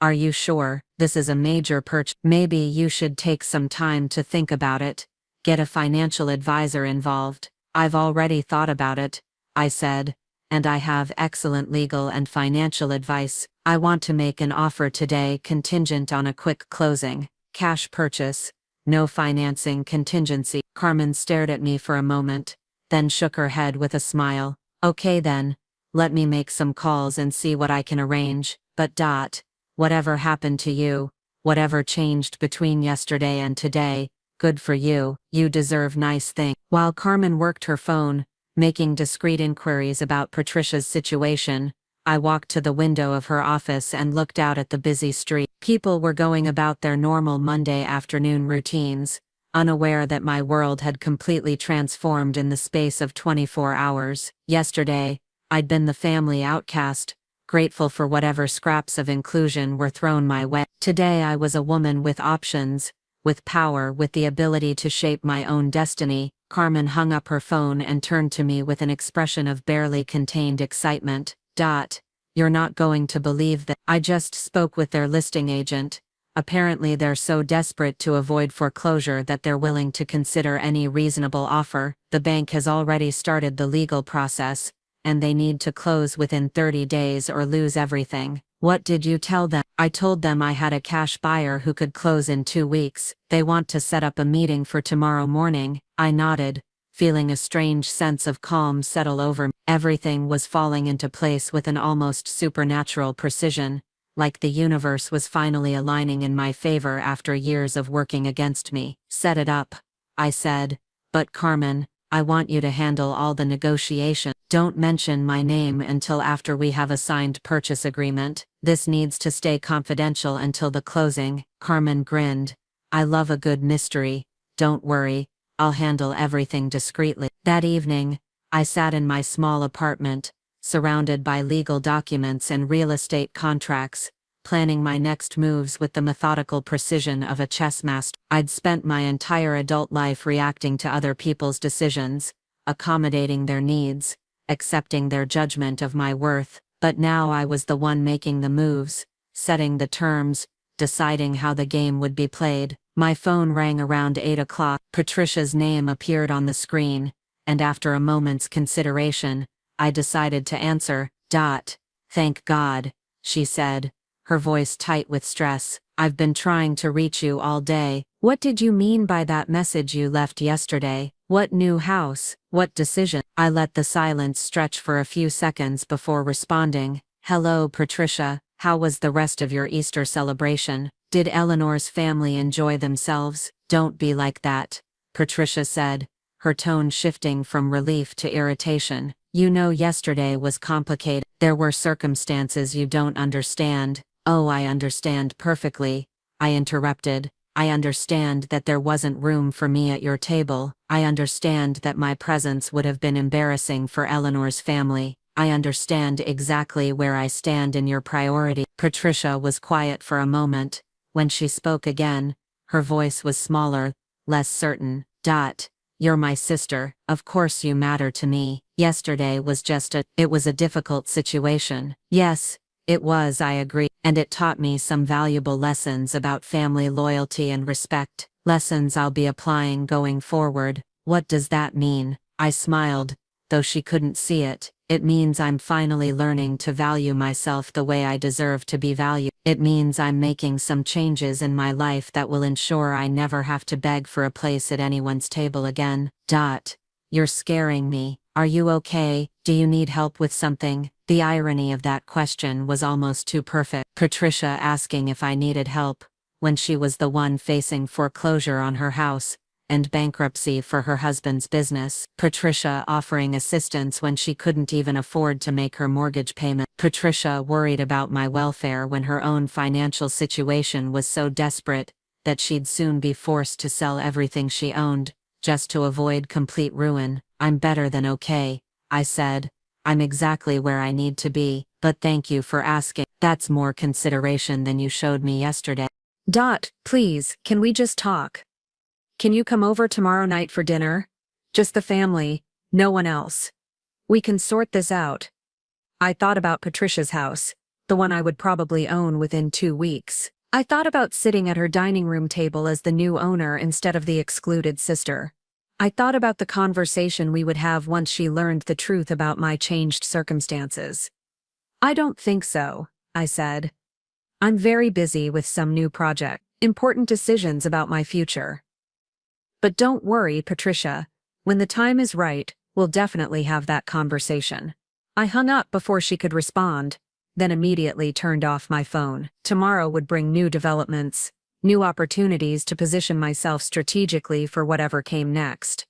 Are you sure? This is a major purchase. Maybe you should take some time to think about it. Get a financial advisor involved. I've already thought about it, I said, and I have excellent legal and financial advice. I want to make an offer today contingent on a quick closing. Cash purchase. No financing contingency. Carmen stared at me for a moment, then shook her head with a smile. Okay then, let me make some calls and see what I can arrange. But whatever happened to you, whatever changed between yesterday and today, good for you. You deserve nice things. While Carmen worked her phone, making discreet inquiries about Patricia's situation, I walked to the window of her office and looked out at the busy street. People were going about their normal Monday afternoon routines, unaware that my world had completely transformed in the space of 24 hours. Yesterday, I'd been the family outcast, grateful for whatever scraps of inclusion were thrown my way. Today I was a woman with options, with power, with the ability to shape my own destiny. Carmen hung up her phone and turned to me with an expression of barely contained excitement. You're not going to believe that. I just spoke with their listing agent. Apparently they're so desperate to avoid foreclosure that they're willing to consider any reasonable offer. The bank has already started the legal process, and they need to close within 30 days or lose everything. What did you tell them? I told them I had a cash buyer who could close in 2 weeks. They want to set up a meeting for tomorrow morning. I nodded, feeling a strange sense of calm settle over me. Everything was falling into place with an almost supernatural precision, like the universe was finally aligning in my favor after years of working against me. Set it up, I said. But Carmen, I want you to handle all the negotiation. Don't mention my name until after we have a signed purchase agreement. This needs to stay confidential until the closing. Carmen grinned. I love a good mystery. Don't worry, I'll handle everything discreetly. That evening, I sat in my small apartment, surrounded by legal documents and real estate contracts, planning my next moves with the methodical precision of a chess master. I'd spent my entire adult life reacting to other people's decisions, accommodating their needs, accepting their judgment of my worth, but now I was the one making the moves, setting the terms, deciding how the game would be played. My phone rang around 8 o'clock. Patricia's name appeared on the screen, and after a moment's consideration, I decided to answer. Thank God, she said, her voice tight with stress. I've been trying to reach you all day. What did you mean by that message you left yesterday? What new house? What decision? I let the silence stretch for a few seconds before responding. Hello, Patricia. How was the rest of your Easter celebration? Did Eleanor's family enjoy themselves? Don't be like that, Patricia said, her tone shifting from relief to irritation. You know, yesterday was complicated. There were circumstances you don't understand. Oh, I understand perfectly, I interrupted. I understand that there wasn't room for me at your table. I understand that my presence would have been embarrassing for Eleanor's family. I understand exactly where I stand in your priority. Patricia was quiet for a moment. When she spoke again, her voice was smaller, less certain. You're my sister. Of course you matter to me. Yesterday was it was a difficult situation. Yes, it was, I agree. And it taught me some valuable lessons about family loyalty and respect. Lessons I'll be applying going forward. What does that mean? I smiled, though she couldn't see it. It means I'm finally learning to value myself the way I deserve to be valued. It means I'm making some changes in my life that will ensure I never have to beg for a place at anyone's table again. You're scaring me. Are you okay? Do you need help with something? The irony of that question was almost too perfect. Patricia asking if I needed help, when she was the one facing foreclosure on her house, and bankruptcy for her husband's business. Patricia offering assistance when she couldn't even afford to make her mortgage payment. Patricia worried about my welfare when her own financial situation was so desperate that she'd soon be forced to sell everything she owned, just to avoid complete ruin. I'm better than okay, I said. I'm exactly where I need to be, but thank you for asking. That's more consideration than you showed me yesterday. Please, can we just talk? Can you come over tomorrow night for dinner? Just the family, no one else. We can sort this out. I thought about Patricia's house, the one I would probably own within 2 weeks. I thought about sitting at her dining room table as the new owner instead of the excluded sister. I thought about the conversation we would have once she learned the truth about my changed circumstances. I don't think so, I said. I'm very busy with some new project, important decisions about my future. But don't worry, Patricia. When the time is right, we'll definitely have that conversation. I hung up before she could respond, then immediately turned off my phone. Tomorrow would bring new developments, new opportunities to position myself strategically for whatever came next.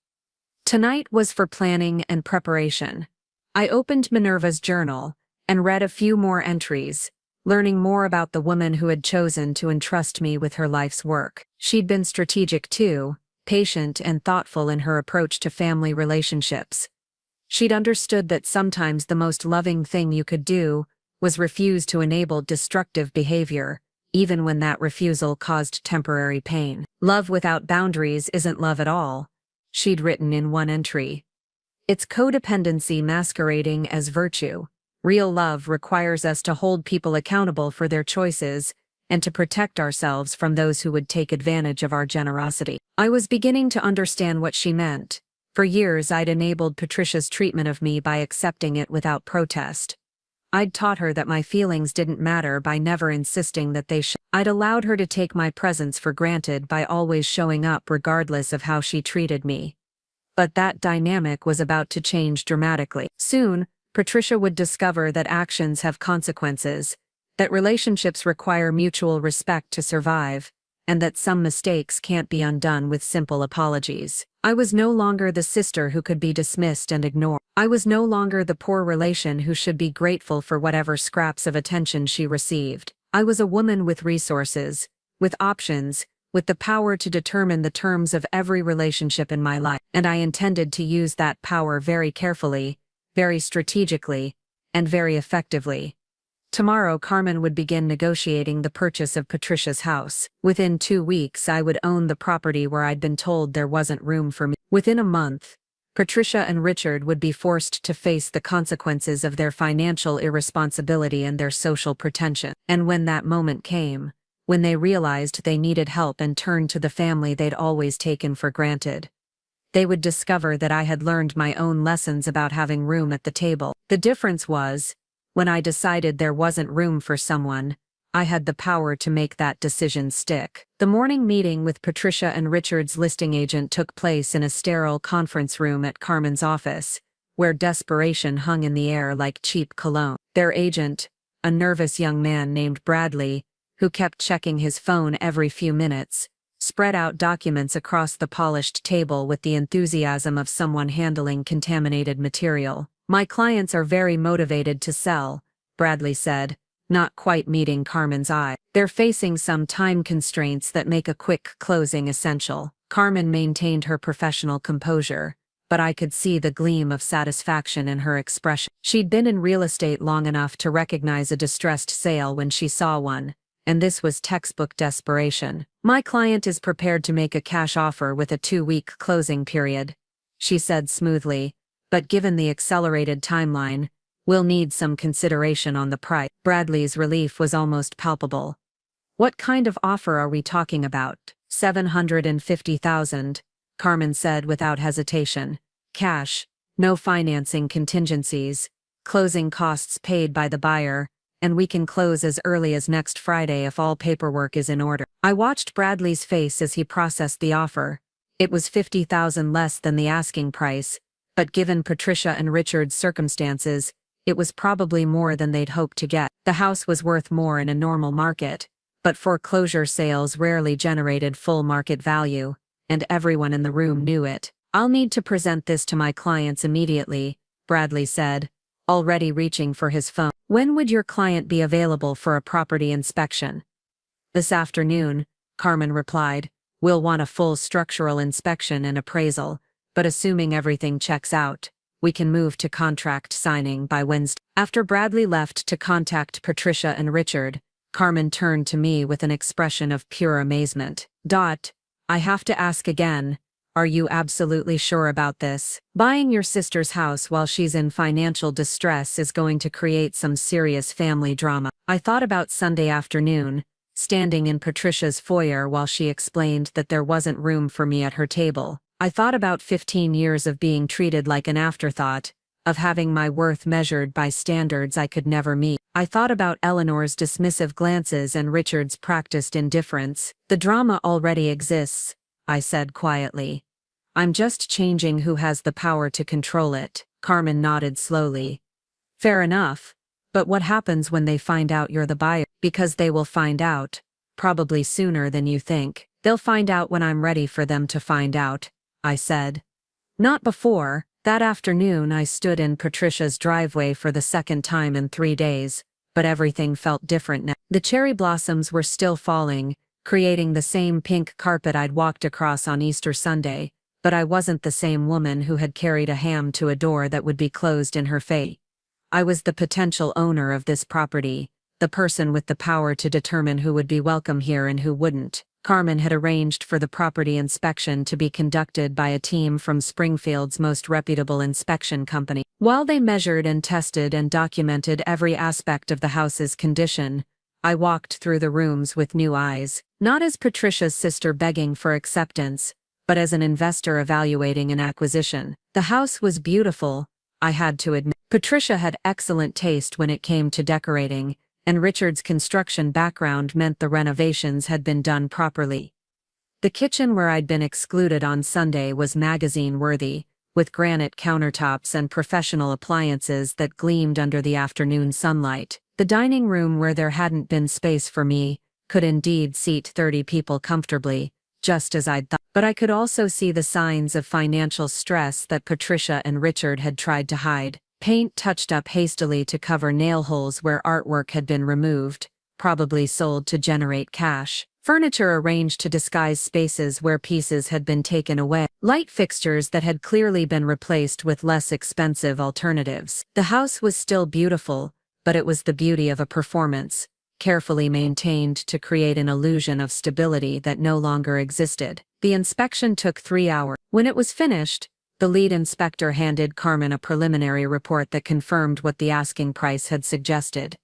Tonight was for planning and preparation. I opened Minerva's journal and read a few more entries, learning more about the woman who had chosen to entrust me with her life's work. She'd been strategic too, patient and thoughtful in her approach to family relationships. She'd understood that sometimes the most loving thing you could do was refuse to enable destructive behavior, even when that refusal caused temporary pain. Love without boundaries isn't love at all, she'd written in one entry. It's codependency masquerading as virtue. Real love requires us to hold people accountable for their choices and to protect ourselves from those who would take advantage of our generosity. I was beginning to understand what she meant. For years I'd enabled Patricia's treatment of me by accepting it without protest. I'd taught her that my feelings didn't matter by never insisting that they should. I'd allowed her to take my presence for granted by always showing up regardless of how she treated me. But that dynamic was about to change dramatically. Soon, Patricia would discover that actions have consequences, that relationships require mutual respect to survive, and that some mistakes can't be undone with simple apologies. I was no longer the sister who could be dismissed and ignored. I was no longer the poor relation who should be grateful for whatever scraps of attention she received. I was a woman with resources, with options, with the power to determine the terms of every relationship in my life, and I intended to use that power very carefully, very strategically, and very effectively. Tomorrow Carmen would begin negotiating the purchase of Patricia's house. Within 2 weeks I would own the property where I'd been told there wasn't room for me. Within a month, Patricia and Richard would be forced to face the consequences of their financial irresponsibility and their social pretension. And when that moment came, when they realized they needed help and turned to the family they'd always taken for granted, they would discover that I had learned my own lessons about having room at the table. The difference was, when I decided there wasn't room for someone, I had the power to make that decision stick. The morning meeting with Patricia and Richard's listing agent took place in a sterile conference room at Carmen's office, where desperation hung in the air like cheap cologne. Their agent, a nervous young man named Bradley, who kept checking his phone every few minutes, spread out documents across the polished table with the enthusiasm of someone handling contaminated material. My clients are very motivated to sell, Bradley said, not quite meeting Carmen's eye. They're facing some time constraints that make a quick closing essential. Carmen maintained her professional composure, but I could see the gleam of satisfaction in her expression. She'd been in real estate long enough to recognize a distressed sale when she saw one, and this was textbook desperation. My client is prepared to make a cash offer with a 2-week closing period, she said smoothly, but given the accelerated timeline, we'll need some consideration on the price. Bradley's relief was almost palpable. What kind of offer are we talking about? $750,000, Carmen said without hesitation. Cash, no financing contingencies, closing costs paid by the buyer, and we can close as early as next Friday if all paperwork is in order. I watched Bradley's face as he processed the offer. It was $50,000 less than the asking price, but given Patricia and Richard's circumstances, it was probably more than they'd hoped to get. The house was worth more in a normal market, but foreclosure sales rarely generated full market value, and everyone in the room knew it. "I'll need to present this to my clients immediately," Bradley said, already reaching for his phone. "When would your client be available for a property inspection?" "This afternoon," Carmen replied. "We'll want a full structural inspection and appraisal, but assuming everything checks out, we can move to contract signing by Wednesday." After Bradley left to contact Patricia and Richard, Carmen turned to me with an expression of pure amazement. "I have to ask again, are you absolutely sure about this? Buying your sister's house while she's in financial distress is going to create some serious family drama." I thought about Sunday afternoon, standing in Patricia's foyer while she explained that there wasn't room for me at her table. I thought about 15 years of being treated like an afterthought, of having my worth measured by standards I could never meet. I thought about Eleanor's dismissive glances and Richard's practiced indifference. "The drama already exists," I said quietly. "I'm just changing who has the power to control it." Carmen nodded slowly. "Fair enough. But what happens when they find out you're the buyer?" "Because they will find out. Probably sooner than you think. They'll find out when I'm ready for them to find out," I said. "Not before." That afternoon I stood in Patricia's driveway for the second time in 3 days, but everything felt different now. The cherry blossoms were still falling, creating the same pink carpet I'd walked across on Easter Sunday, but I wasn't the same woman who had carried a ham to a door that would be closed in her face. I was the potential owner of this property, the person with the power to determine who would be welcome here and who wouldn't. Carmen had arranged for the property inspection to be conducted by a team from Springfield's most reputable inspection company. While they measured and tested and documented every aspect of the house's condition, I walked through the rooms with new eyes, not as Patricia's sister begging for acceptance, but as an investor evaluating an acquisition. The house was beautiful, I had to admit. Patricia had excellent taste when it came to decorating, and Richard's construction background meant the renovations had been done properly. The kitchen where I'd been excluded on Sunday was magazine-worthy, with granite countertops and professional appliances that gleamed under the afternoon sunlight. The dining room, where there hadn't been space for me, could indeed seat 30 people comfortably, just as I'd thought. But I could also see the signs of financial stress that Patricia and Richard had tried to hide. Paint touched up hastily to cover nail holes where artwork had been removed, probably sold to generate cash. Furniture arranged to disguise spaces where pieces had been taken away. Light fixtures that had clearly been replaced with less expensive alternatives. The house was still beautiful, but it was the beauty of a performance, carefully maintained to create an illusion of stability that no longer existed. The inspection took 3 hours. When it was finished, the lead inspector handed Carmen a preliminary report that confirmed what the asking price had suggested.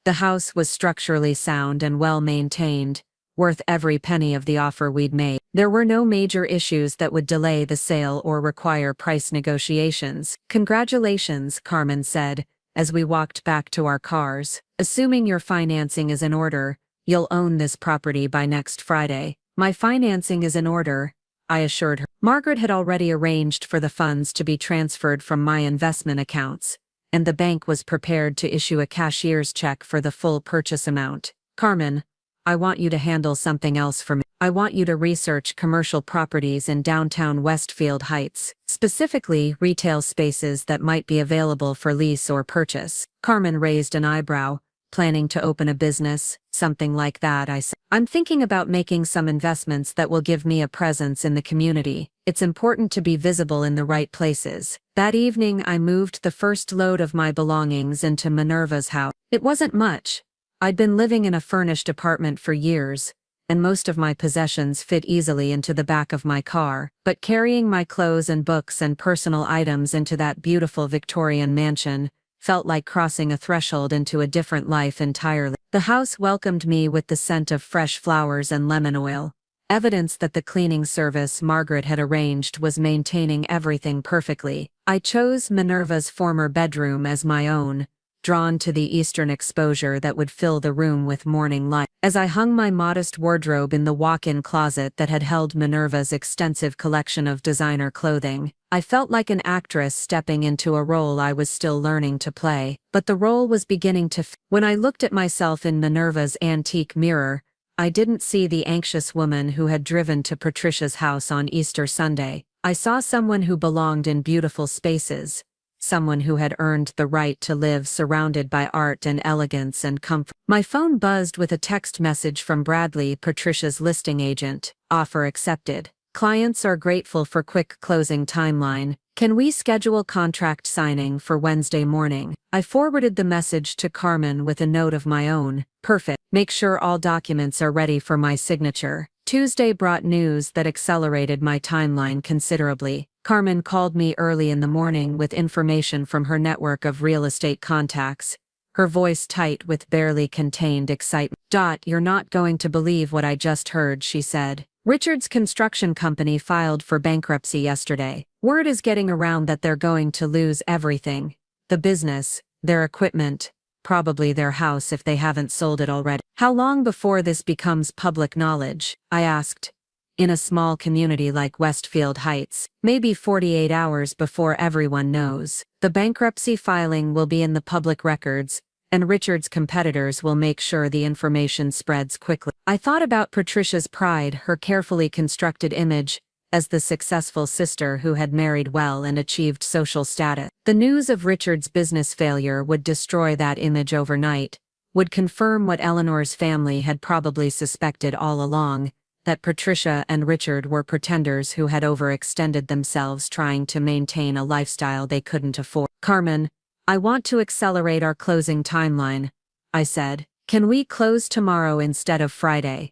The house was structurally sound and well maintained, worth every penny of the offer we'd made. There were no major issues that would delay the sale or require price negotiations. "Congratulations," Carmen said, as we walked back to our cars. "Assuming your financing is in order, you'll own this property by next Friday." "My financing is in order," I assured her. Margaret had already arranged for the funds to be transferred from my investment accounts, and the bank was prepared to issue a cashier's check for the full purchase amount. "Carmen, I want you to handle something else for me. I want you to research commercial properties in downtown Westfield Heights, specifically retail spaces that might be available for lease or purchase." Carmen raised an eyebrow. "Planning to open a business, something like that?" I said. "I'm thinking about making some investments that will give me a presence in the community. It's important to be visible in the right places." That evening I moved the first load of my belongings into Minerva's house. It wasn't much. I'd been living in a furnished apartment for years, and most of my possessions fit easily into the back of my car, but carrying my clothes and books and personal items into that beautiful Victorian mansion felt like crossing a threshold into a different life entirely. The house welcomed me with the scent of fresh flowers and lemon oil, evidence that the cleaning service Margaret had arranged was maintaining everything perfectly. I chose Minerva's former bedroom as my own, drawn to the eastern exposure that would fill the room with morning light. As I hung my modest wardrobe in the walk-in closet that had held Minerva's extensive collection of designer clothing, I felt like an actress stepping into a role I was still learning to play, but the role was beginning to When I looked at myself in Minerva's antique mirror, I didn't see the anxious woman who had driven to Patricia's house on Easter Sunday. I saw someone who belonged in beautiful spaces, someone who had earned the right to live surrounded by art and elegance and comfort. My phone buzzed with a text message from Bradley, Patricia's listing agent. Offer accepted. Clients are grateful for quick closing timeline. Can we schedule contract signing for Wednesday morning? I forwarded the message to Carmen with a note of my own. Perfect. Make sure all documents are ready for my signature. Tuesday brought news that accelerated my timeline considerably. Carmen called me early in the morning with information from her network of real estate contacts, her voice tight with barely contained excitement. You're not going to believe what I just heard, she said. Richard's construction company filed for bankruptcy yesterday. Word is getting around that they're going to lose everything. The business, their equipment, probably their house if they haven't sold it already. How long before this becomes public knowledge? I asked. In a small community like Westfield Heights, maybe 48 hours before everyone knows. The bankruptcy filing will be in the public records, and Richard's competitors will make sure the information spreads quickly. I thought about Patricia's pride, her carefully constructed image, as the successful sister who had married well and achieved social status. The news of Richard's business failure would destroy that image overnight, would confirm what Eleanor's family had probably suspected all along, that Patricia and Richard were pretenders who had overextended themselves trying to maintain a lifestyle they couldn't afford. Carmen, I want to accelerate our closing timeline, I said. Can we close tomorrow instead of Friday?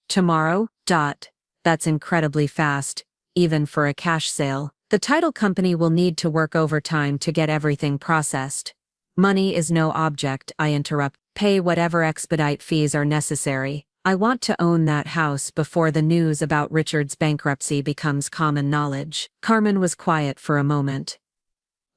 Tomorrow? That's incredibly fast, even for a cash sale. The title company will need to work overtime to get everything processed. Money is no object, I interrupt. Pay whatever expedite fees are necessary. I want to own that house before the news about Richard's bankruptcy becomes common knowledge. Carmen was quiet for a moment.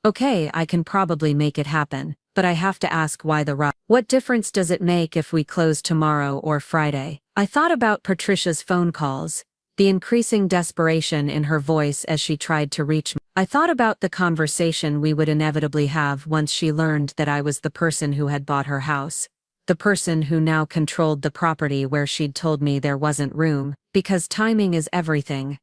Okay, I can probably make it happen, but I have to ask why the rush. What difference does it make if we close tomorrow or Friday? I thought about Patricia's phone calls, the increasing desperation in her voice as she tried to reach me. I thought about the conversation we would inevitably have once she learned that I was the person who had bought her house. The person who now controlled the property where she'd told me there wasn't room, because timing is everything.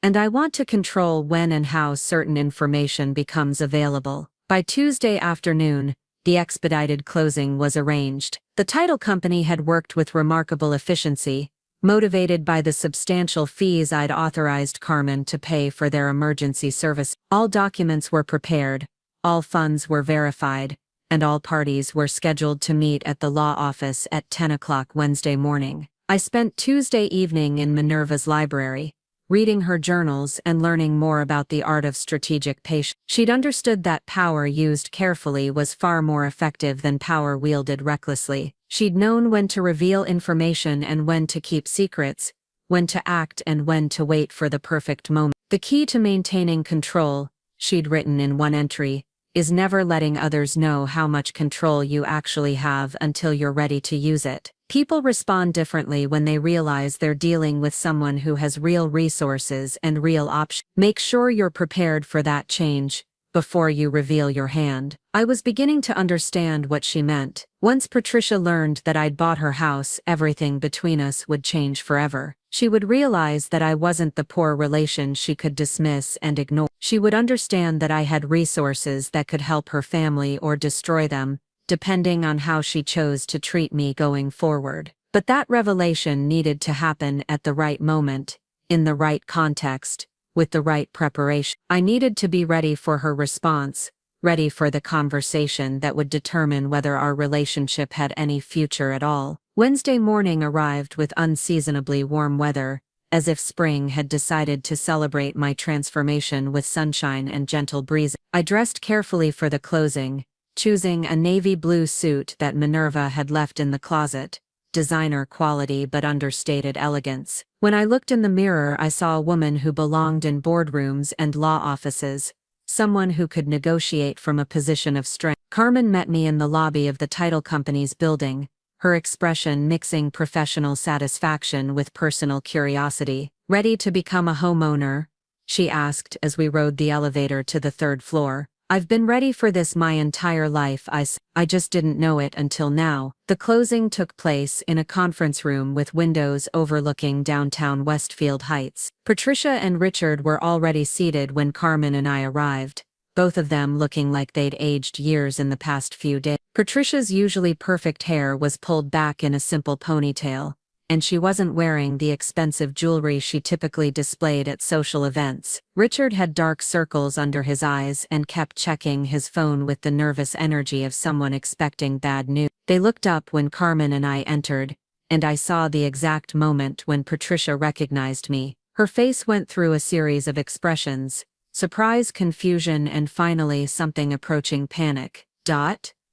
And I want to control when and how certain information becomes available. By Tuesday afternoon, the expedited closing was arranged. The title company had worked with remarkable efficiency, motivated by the substantial fees I'd authorized Carmen to pay for their emergency service. All documents were prepared, all funds were verified, and all parties were scheduled to meet at the law office at 10 o'clock Wednesday morning. I spent Tuesday evening in Minerva's library, reading her journals and learning more about the art of strategic patience. She'd understood that power used carefully was far more effective than power wielded recklessly. She'd known when to reveal information and when to keep secrets, when to act and when to wait for the perfect moment. The key to maintaining control, she'd written in one entry, is never letting others know how much control you actually have until you're ready to use it. People respond differently when they realize they're dealing with someone who has real resources and real options. Make sure you're prepared for that change before you reveal your hand. I was beginning to understand what she meant. Once Patricia learned that I'd bought her house, everything between us would change forever. She would realize that I wasn't the poor relation she could dismiss and ignore. She would understand that I had resources that could help her family or destroy them, depending on how she chose to treat me going forward. But that revelation needed to happen at the right moment, in the right context, with the right preparation. I needed to be ready for her response, ready for the conversation that would determine whether our relationship had any future at all. Wednesday morning arrived with unseasonably warm weather, as if spring had decided to celebrate my transformation with sunshine and gentle breeze. I dressed carefully for the closing, choosing a navy blue suit that Minerva had left in the closet, designer quality but understated elegance. When I looked in the mirror, I saw a woman who belonged in boardrooms and law offices, someone who could negotiate from a position of strength. Carmen met me in the lobby of the title company's building, her expression mixing professional satisfaction with personal curiosity. "Ready to become a homeowner?" she asked as we rode the elevator to the third floor. "I've been ready for this my entire life," I just didn't know it until now. The closing took place in a conference room with windows overlooking downtown Westfield Heights. Patricia and Richard were already seated when Carmen and I arrived, both of them looking like they'd aged years in the past few days. Patricia's usually perfect hair was pulled back in a simple ponytail, and she wasn't wearing the expensive jewelry she typically displayed at social events. Richard had dark circles under his eyes and kept checking his phone with the nervous energy of someone expecting bad news. They looked up when Carmen and I entered, and I saw the exact moment when Patricia recognized me. Her face went through a series of expressions: surprise, confusion, and finally something approaching panic.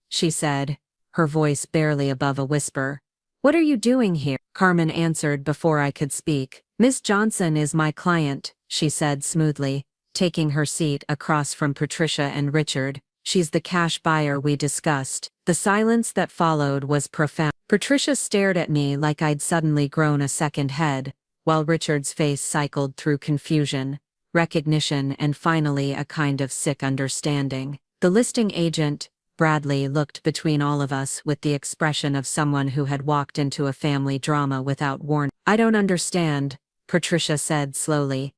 She said, her voice barely above a whisper. "What are you doing here?" Carmen answered before I could speak. "Miss Johnson is my client," she said smoothly, taking her seat across from Patricia and Richard. "She's the cash buyer we discussed." The silence that followed was profound. Patricia stared at me like I'd suddenly grown a second head, while Richard's face cycled through confusion, recognition, and finally a kind of sick understanding. The listing agent, Bradley, looked between all of us with the expression of someone who had walked into a family drama without warning. "I don't understand," Patricia said slowly.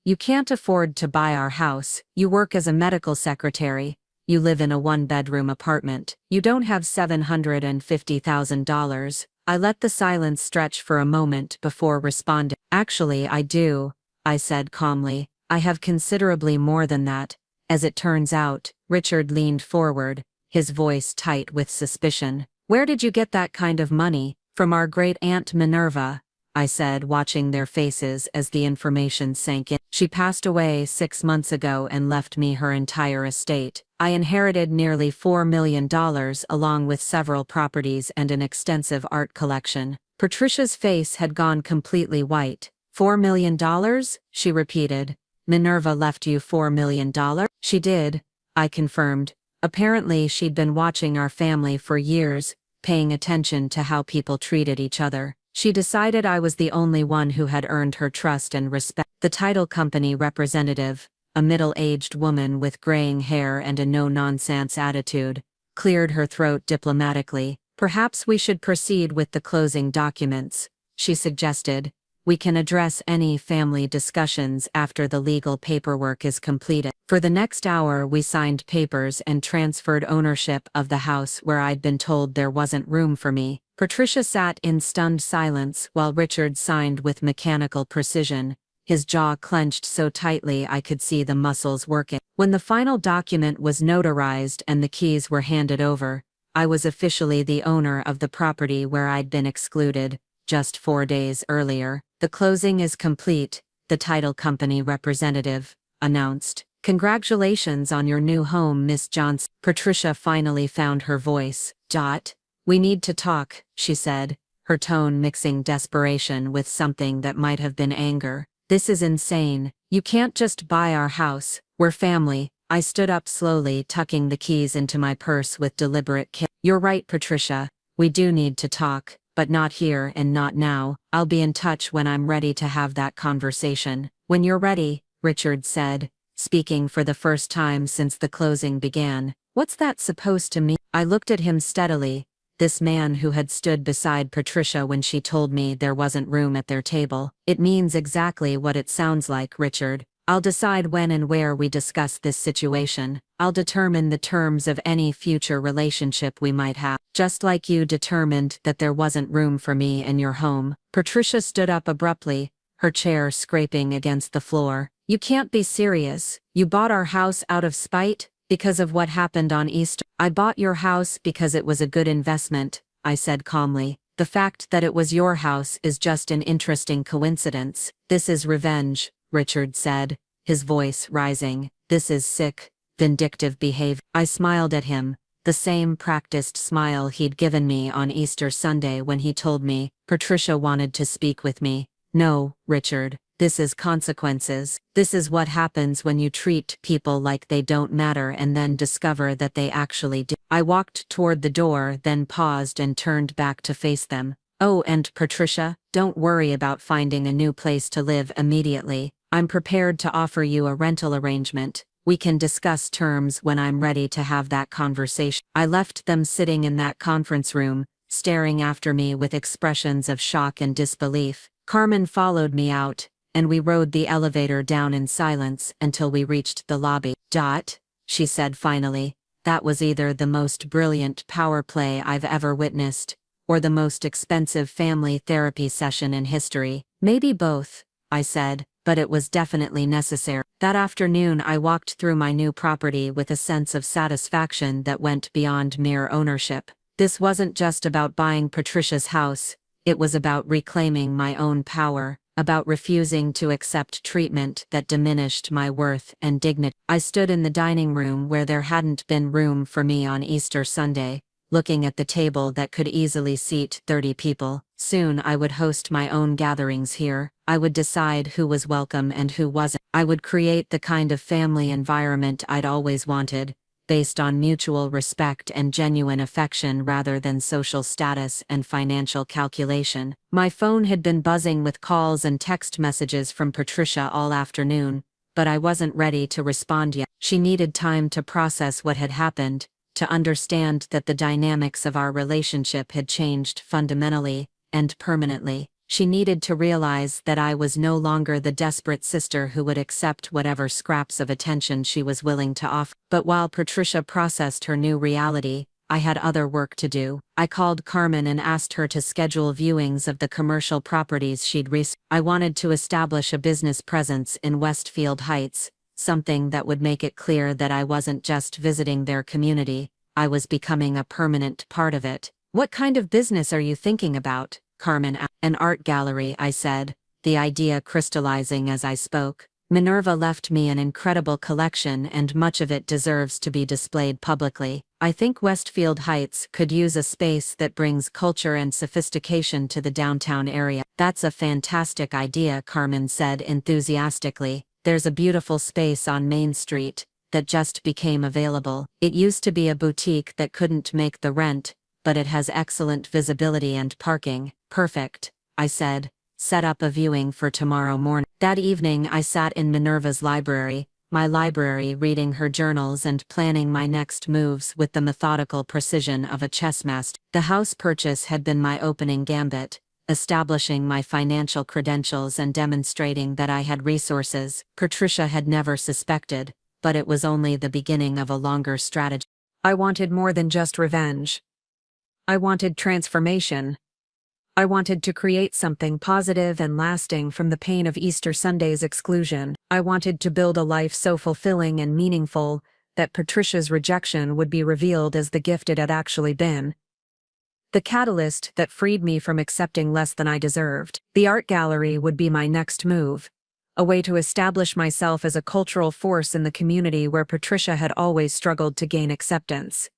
"You can't afford to buy our house. You work as a medical secretary. You live in a one-bedroom apartment. You don't have $750,000. I let the silence stretch for a moment before responding. "Actually, I do," I said calmly. "I have considerably more than that. As it turns out." Richard leaned forward, his voice tight with suspicion. "Where did you get that kind of money?" "From our great-aunt Minerva," I said, watching their faces as the information sank in. "She passed away 6 months ago and left me her entire estate. I inherited nearly $4 million along with several properties and an extensive art collection." Patricia's face had gone completely white. $4 million? She repeated. "Minerva left you $4 million? "She did," I confirmed. "Apparently she'd been watching our family for years, paying attention to how people treated each other. She decided I was the only one who had earned her trust and respect." The title company representative, a middle-aged woman with graying hair and a no-nonsense attitude, cleared her throat diplomatically. "Perhaps we should proceed with the closing documents," she suggested. "We can address any family discussions after the legal paperwork is completed." For the next hour we signed papers and transferred ownership of the house where I'd been told there wasn't room for me. Patricia sat in stunned silence while Richard signed with mechanical precision, his jaw clenched so tightly I could see the muscles working. When the final document was notarized and the keys were handed over, I was officially the owner of the property where I'd been excluded just 4 days earlier. "The closing is complete," the title company representative announced. "Congratulations on your new home, Miss Johnson." Patricia finally found her voice. "We need to talk," she said, her tone mixing desperation with something that might have been anger. "This is insane. You can't just buy our house. We're family." I stood up slowly, tucking the keys into my purse with deliberate care. "You're right, Patricia. We do need to talk. But not here and not now. I'll be in touch when I'm ready to have that conversation." "When you're ready," Richard said, speaking for the first time since the closing began. "What's that supposed to mean?" I looked at him steadily, this man who had stood beside Patricia when she told me there wasn't room at their table. "It means exactly what it sounds like, Richard. I'll decide when and where we discuss this situation. I'll determine the terms of any future relationship we might have. Just like you determined that there wasn't room for me in your home." Patricia stood up abruptly, her chair scraping against the floor. "You can't be serious. You bought our house out of spite? Because of what happened on Easter?" "I bought your house because it was a good investment," I said calmly. "The fact that it was your house is just an interesting coincidence." "This is revenge," Richard said, his voice rising. "This is sick, vindictive behavior." I smiled at him, the same practiced smile he'd given me on Easter Sunday when he told me Patricia wanted to speak with me. "No, Richard, This is consequences. This is what happens when you treat people like they don't matter and then discover that they actually do. I walked toward the door, then paused and turned back to face them. Oh, and Patricia, don't worry about finding a new place to live immediately. I'm prepared to offer you a rental arrangement. We can discuss terms when I'm ready to have that conversation. I left them sitting in that conference room, staring after me with expressions of shock and disbelief. Carmen followed me out, and we rode the elevator down in silence until we reached the lobby. She said finally, that was either the most brilliant power play I've ever witnessed, or the most expensive family therapy session in history. Maybe both, I said, but it was definitely necessary. That afternoon I walked through my new property with a sense of satisfaction that went beyond mere ownership. This wasn't just about buying Patricia's house, it was about reclaiming my own power, about refusing to accept treatment that diminished my worth and dignity. I stood in the dining room where there hadn't been room for me on Easter Sunday, looking at the table that could easily seat 30 people. Soon I would host my own gatherings here. I would decide who was welcome and who wasn't. I would create the kind of family environment I'd always wanted, based on mutual respect and genuine affection rather than social status and financial calculation. My phone had been buzzing with calls and text messages from Patricia all afternoon, but I wasn't ready to respond yet. She needed time to process what had happened, to understand that the dynamics of our relationship had changed fundamentally and permanently. She needed to realize that I was no longer the desperate sister who would accept whatever scraps of attention she was willing to offer. But while Patricia processed her new reality, I had other work to do. I called Carmen and asked her to schedule viewings of the commercial properties she'd researched. I wanted to establish a business presence in Westfield Heights, something that would make it clear that I wasn't just visiting their community, I was becoming a permanent part of it. What kind of business are you thinking about, Carmen asked? An art gallery, I said, the idea crystallizing as I spoke. Minerva left me an incredible collection and much of it deserves to be displayed publicly. I think Westfield Heights could use a space that brings culture and sophistication to the downtown area. That's a fantastic idea, Carmen said enthusiastically. There's a beautiful space on Main Street that just became available. It used to be a boutique that couldn't make the rent, but it has excellent visibility and parking. Perfect, I said. Set up a viewing for tomorrow morning. That evening I sat in Minerva's library, my library, reading her journals and planning my next moves with the methodical precision of a chess master. The house purchase had been my opening gambit, establishing my financial credentials and demonstrating that I had resources Patricia had never suspected, but it was only the beginning of a longer strategy. I wanted more than just revenge. I wanted transformation. I wanted to create something positive and lasting from the pain of Easter Sunday's exclusion. I wanted to build a life so fulfilling and meaningful that Patricia's rejection would be revealed as the gift it had actually been. The catalyst that freed me from accepting less than I deserved. The art gallery would be my next move, a way to establish myself as a cultural force in the community where Patricia had always struggled to gain acceptance.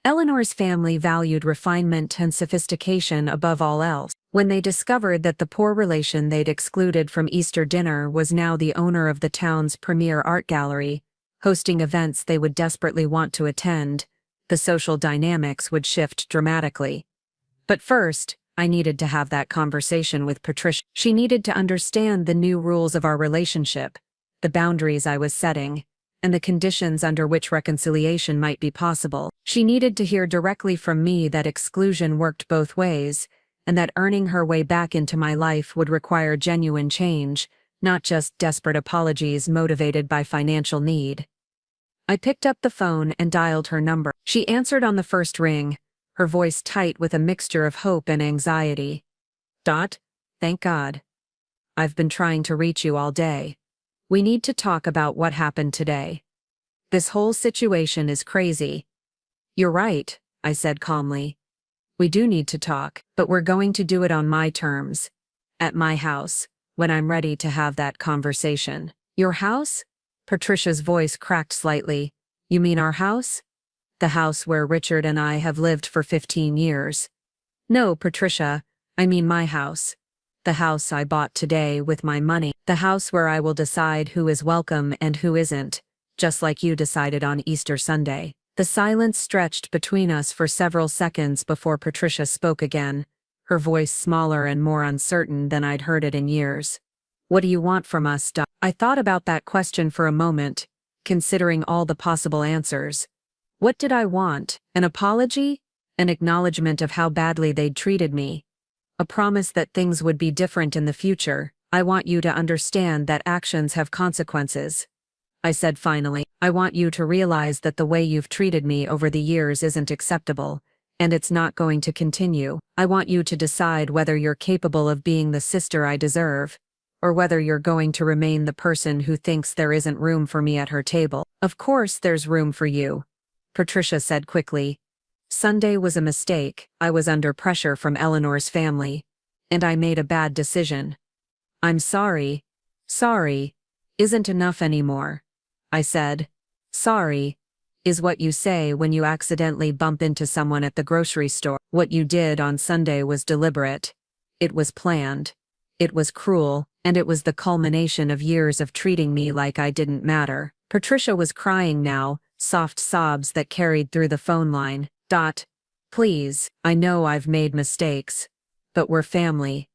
Eleanor's family valued refinement and sophistication above all else. When they discovered that the poor relation they'd excluded from Easter dinner was now the owner of the town's premier art gallery, hosting events they would desperately want to attend, the social dynamics would shift dramatically. But first, I needed to have that conversation with Patricia. She needed to understand the new rules of our relationship, the boundaries I was setting, and the conditions under which reconciliation might be possible. She needed to hear directly from me that exclusion worked both ways, and that earning her way back into my life would require genuine change, not just desperate apologies motivated by financial need. I picked up the phone and dialed her number. She answered on the first ring, her voice tight with a mixture of hope and anxiety. Thank God. I've been trying to reach you all day. We need to talk about what happened today. This whole situation is crazy. You're right, I said calmly. We do need to talk, but we're going to do it on my terms. At my house, when I'm ready to have that conversation. Your house? Patricia's voice cracked slightly. You mean our house? The house where Richard and I have lived for 15 years. No, Patricia, I mean my house. The house I bought today with my money. The house where I will decide who is welcome and who isn't, just like you decided on Easter Sunday. The silence stretched between us for several seconds before Patricia spoke again, her voice smaller and more uncertain than I'd heard it in years. What do you want from us, Doc? I thought about that question for a moment, considering all the possible answers. What did I want? An apology? An acknowledgement of how badly they'd treated me? A promise that things would be different in the future? I want you to understand that actions have consequences, I said finally. I want you to realize that the way you've treated me over the years isn't acceptable, and it's not going to continue. I want you to decide whether you're capable of being the sister I deserve, or whether you're going to remain the person who thinks there isn't room for me at her table. Of course there's room for you, Patricia said quickly. Sunday was a mistake. I was under pressure from Eleanor's family, and I made a bad decision. I'm sorry. Sorry isn't enough anymore, I said. Sorry is what you say when you accidentally bump into someone at the grocery store. What you did on Sunday was deliberate. It was planned. It was cruel, and it was the culmination of years of treating me like I didn't matter. Patricia was crying now, soft sobs that carried through the phone line. Please, I know I've made mistakes, but we're family.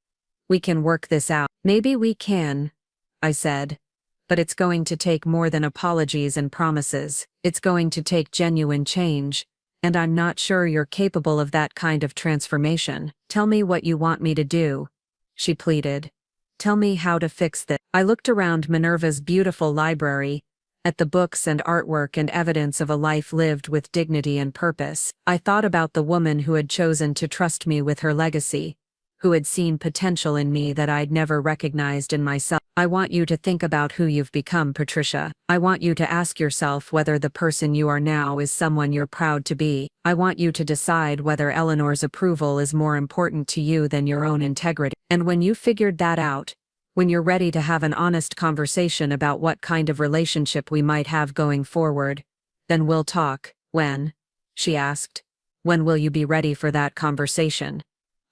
We can work this out. Maybe we can, I said. But it's going to take more than apologies and promises. It's going to take genuine change, and I'm not sure you're capable of that kind of transformation. Tell me what you want me to do, she pleaded. Tell me how to fix this. I looked around Minerva's beautiful library, at the books and artwork and evidence of a life lived with dignity and purpose. I thought about the woman who had chosen to trust me with her legacy, who had seen potential in me that I'd never recognized in myself. I want you to think about who you've become, Patricia. I want you to ask yourself whether the person you are now is someone you're proud to be. I want you to decide whether Eleanor's approval is more important to you than your own integrity. And when you've figured that out, when you're ready to have an honest conversation about what kind of relationship we might have going forward, then we'll talk. When? She asked. When will you be ready for that conversation?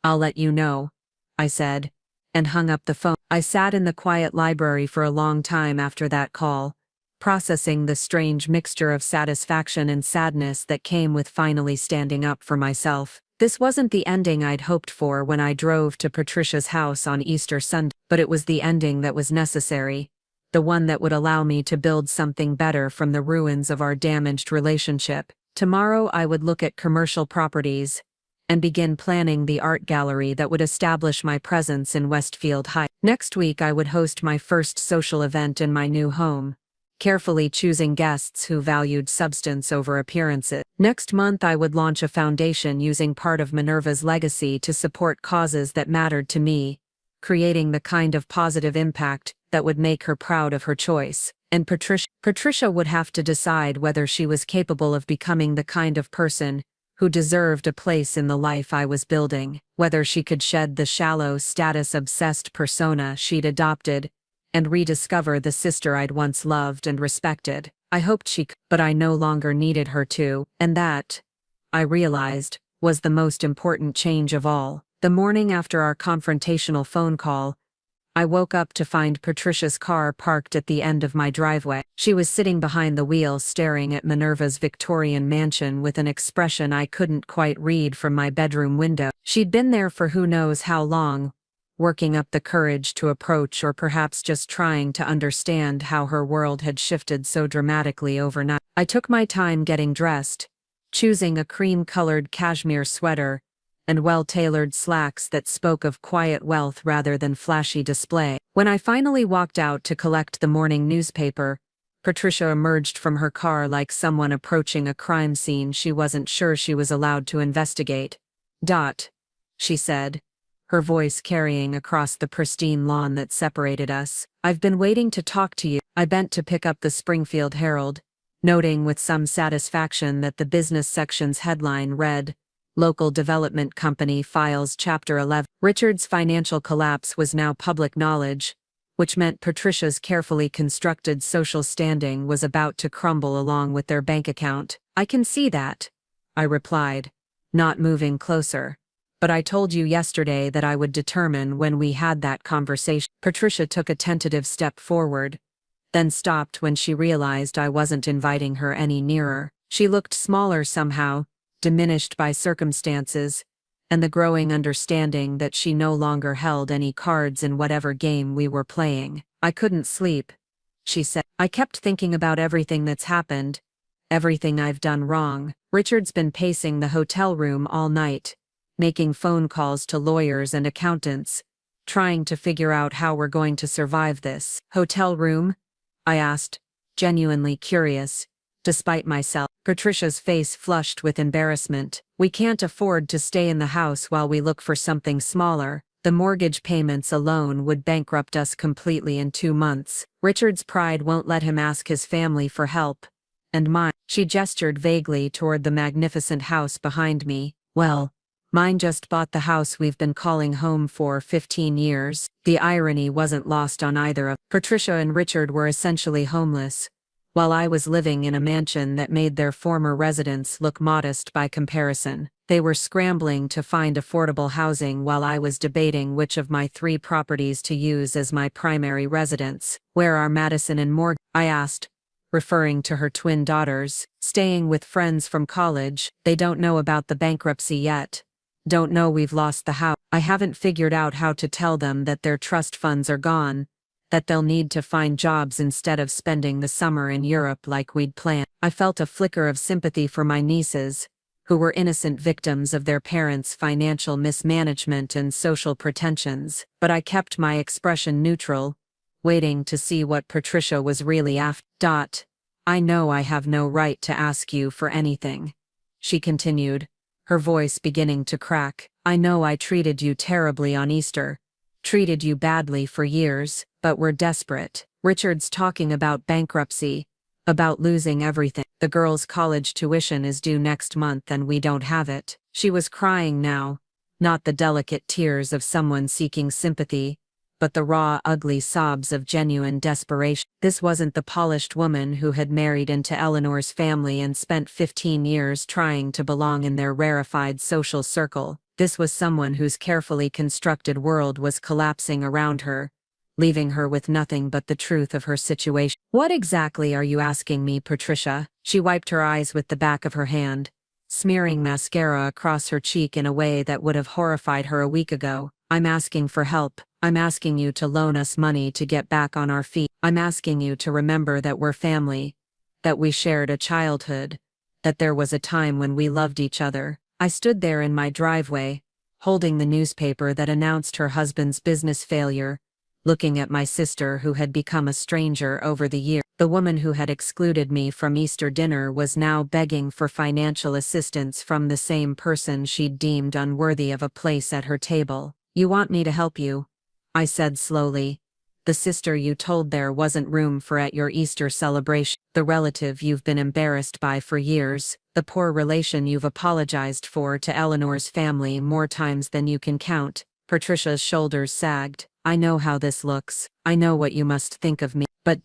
I'll let you know, I said, and hung up the phone. I sat in the quiet library for a long time after that call, processing the strange mixture of satisfaction and sadness that came with finally standing up for myself. This wasn't the ending I'd hoped for when I drove to Patricia's house on Easter Sunday, but it was the ending that was necessary, the one that would allow me to build something better from the ruins of our damaged relationship. Tomorrow I would look at commercial properties and begin planning the art gallery that would establish my presence in Westfield Heights. Next week I would host my first social event in my new home, carefully choosing guests who valued substance over appearances. Next month I would launch a foundation using part of Minerva's legacy to support causes that mattered to me, creating the kind of positive impact that would make her proud of her choice. And Patricia would have to decide whether she was capable of becoming the kind of person who deserved a place in the life I was building, whether she could shed the shallow, status-obsessed persona she'd adopted and rediscover the sister I'd once loved and respected. I hoped she could, but I no longer needed her to, and that, I realized, was the most important change of all. The morning after our confrontational phone call, I woke up to find Patricia's car parked at the end of my driveway. She was sitting behind the wheel staring at Minerva's Victorian mansion with an expression I couldn't quite read from my bedroom window. She'd been there for who knows how long, working up the courage to approach or perhaps just trying to understand how her world had shifted so dramatically overnight. I took my time getting dressed, choosing a cream-colored cashmere sweater and well-tailored slacks that spoke of quiet wealth rather than flashy display. When I finally walked out to collect the morning newspaper, Patricia emerged from her car like someone approaching a crime scene she wasn't sure she was allowed to investigate. She said, her voice carrying across the pristine lawn that separated us. I've been waiting to talk to you. I bent to pick up the Springfield Herald, noting with some satisfaction that the business section's headline read, Local Development Company files Chapter 11. Richard's financial collapse was now public knowledge, which meant Patricia's carefully constructed social standing was about to crumble along with their bank account. I can see that, I replied, not moving closer. But I told you yesterday that I would determine when we had that conversation. Patricia took a tentative step forward, then stopped when she realized I wasn't inviting her any nearer. She looked smaller somehow, diminished by circumstances, and the growing understanding that she no longer held any cards in whatever game we were playing. I couldn't sleep, she said. I kept thinking about everything that's happened, everything I've done wrong. Richard's been pacing the hotel room all night, making phone calls to lawyers and accountants, trying to figure out how we're going to survive this. Hotel room? I asked, genuinely curious, despite myself. Patricia's face flushed with embarrassment. We can't afford to stay in the house while we look for something smaller. The mortgage payments alone would bankrupt us completely in 2 months. Richard's pride won't let him ask his family for help. And mine. She gestured vaguely toward the magnificent house behind me. Well, mine just bought the house we've been calling home for 15 years. The irony wasn't lost on either of. Patricia and Richard were essentially homeless, while I was living in a mansion that made their former residence look modest by comparison. They were scrambling to find affordable housing while I was debating which of my 3 properties to use as my primary residence. Where are Madison and Morgan? I asked, referring to her twin daughters. Staying with friends from college. They don't know about the bankruptcy yet. Don't know we've lost the house. I haven't figured out how to tell them that their trust funds are gone, that they'll need to find jobs instead of spending the summer in Europe like we'd planned. I felt a flicker of sympathy for my nieces, who were innocent victims of their parents' financial mismanagement and social pretensions, but I kept my expression neutral, waiting to see what Patricia was really after. I know I have no right to ask you for anything, she continued, her voice beginning to crack. I know I treated you terribly on Easter, treated you badly for years, but we're desperate. Richard's talking about bankruptcy, about losing everything. The girls' college tuition is due next month and we don't have it. She was crying now, not the delicate tears of someone seeking sympathy, but the raw, ugly sobs of genuine desperation. This wasn't the polished woman who had married into Eleanor's family and spent 15 years trying to belong in their rarefied social circle. This was someone whose carefully constructed world was collapsing around her, leaving her with nothing but the truth of her situation. What exactly are you asking me, Patricia? She wiped her eyes with the back of her hand, smearing mascara across her cheek in a way that would have horrified her a week ago. I'm asking for help. I'm asking you to loan us money to get back on our feet. I'm asking you to remember that we're family, that we shared a childhood, that there was a time when we loved each other. I stood there in my driveway, holding the newspaper that announced her husband's business failure, looking at my sister who had become a stranger over the year. The woman who had excluded me from Easter dinner was now begging for financial assistance from the same person she'd deemed unworthy of a place at her table. You want me to help you? I said slowly. The sister you told there wasn't room for at your Easter celebration. The relative you've been embarrassed by for years. The poor relation you've apologized for to Eleanor's family more times than you can count. Patricia's shoulders sagged. I know how this looks. I know what you must think of me. But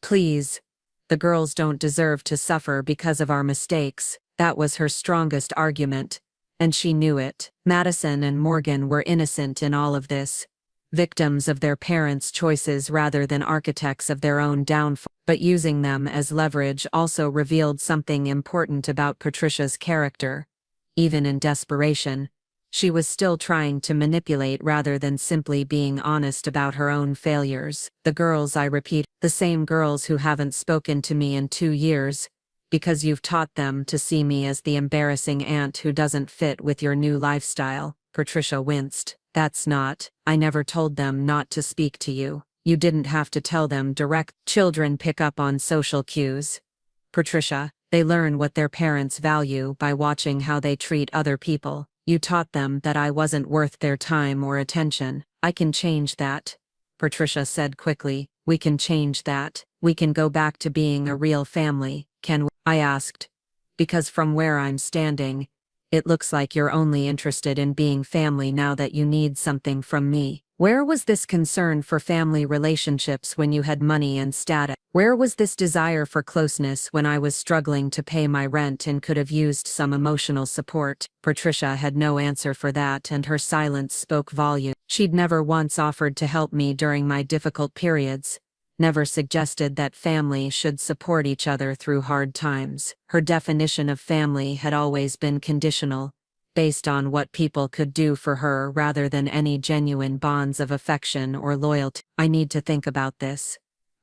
please. The girls don't deserve to suffer because of our mistakes. That was her strongest argument, and she knew it. Madison and Morgan were innocent in all of this, victims of their parents' choices rather than architects of their own downfall. But using them as leverage also revealed something important about Patricia's character. Even in desperation, she was still trying to manipulate rather than simply being honest about her own failures. The girls, I repeat, the same girls who haven't spoken to me in 2 years, because you've taught them to see me as the embarrassing aunt who doesn't fit with your new lifestyle. Patricia winced. That's not. I never told them not to speak to you. You didn't have to tell them direct. Children pick up on social cues, Patricia. They learn what their parents value by watching how they treat other people. You taught them that I wasn't worth their time or attention. I can change that, Patricia said quickly. We can change that. We can go back to being a real family, can we? I asked. Because from where I'm standing, it looks like you're only interested in being family now that you need something from me. Where was this concern for family relationships when you had money and status? Where was this desire for closeness when I was struggling to pay my rent and could have used some emotional support? Patricia had no answer for that, and her silence spoke volumes. She'd never once offered to help me during my difficult periods, never suggested that family should support each other through hard times. Her definition of family had always been conditional, based on what people could do for her rather than any genuine bonds of affection or loyalty. I need to think about this,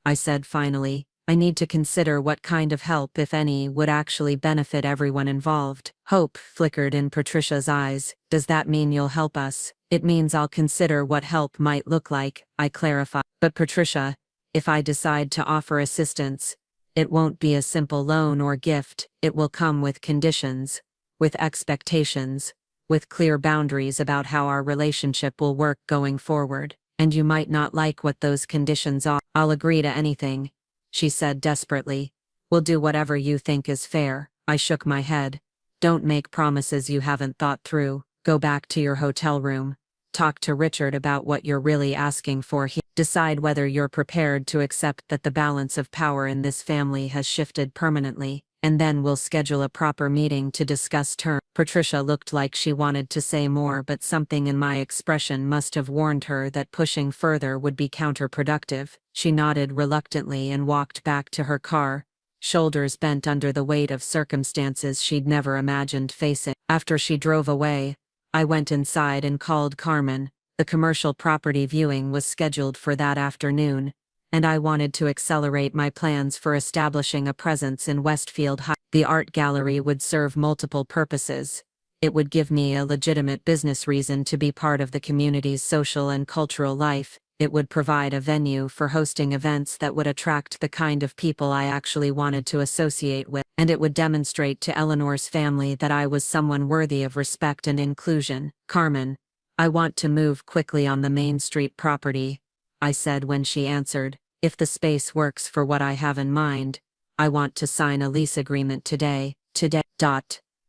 I said finally. I need to consider what kind of help, if any, would actually benefit everyone involved. Hope flickered in Patricia's eyes. Does that mean you'll help us? It means I'll consider what help might look like, I clarified. But Patricia, if I decide to offer assistance, it won't be a simple loan or gift. It will come with conditions, with expectations, with clear boundaries about how our relationship will work going forward. And you might not like what those conditions are. I'll agree to anything, she said desperately. We'll do whatever you think is fair. I shook my head. Don't make promises you haven't thought through. Go back to your hotel room. Talk to Richard about what you're really asking for here. Decide whether you're prepared to accept that the balance of power in this family has shifted permanently. And then we'll schedule a proper meeting to discuss terms. Patricia looked like she wanted to say more, but something in my expression must have warned her that pushing further would be counterproductive. She nodded reluctantly and walked back to her car, shoulders bent under the weight of circumstances she'd never imagined facing. After she drove away, I went inside and called Carmen. The commercial property viewing was scheduled for that afternoon, and I wanted to accelerate my plans for establishing a presence in Westfield High. The art gallery would serve multiple purposes. It would give me a legitimate business reason to be part of the community's social and cultural life. It would provide a venue for hosting events that would attract the kind of people I actually wanted to associate with. And it would demonstrate to Eleanor's family that I was someone worthy of respect and inclusion. Carmen, I want to move quickly on the Main Street property, I said when she answered. If the space works for what I have in mind, I want to sign a lease agreement today. Today.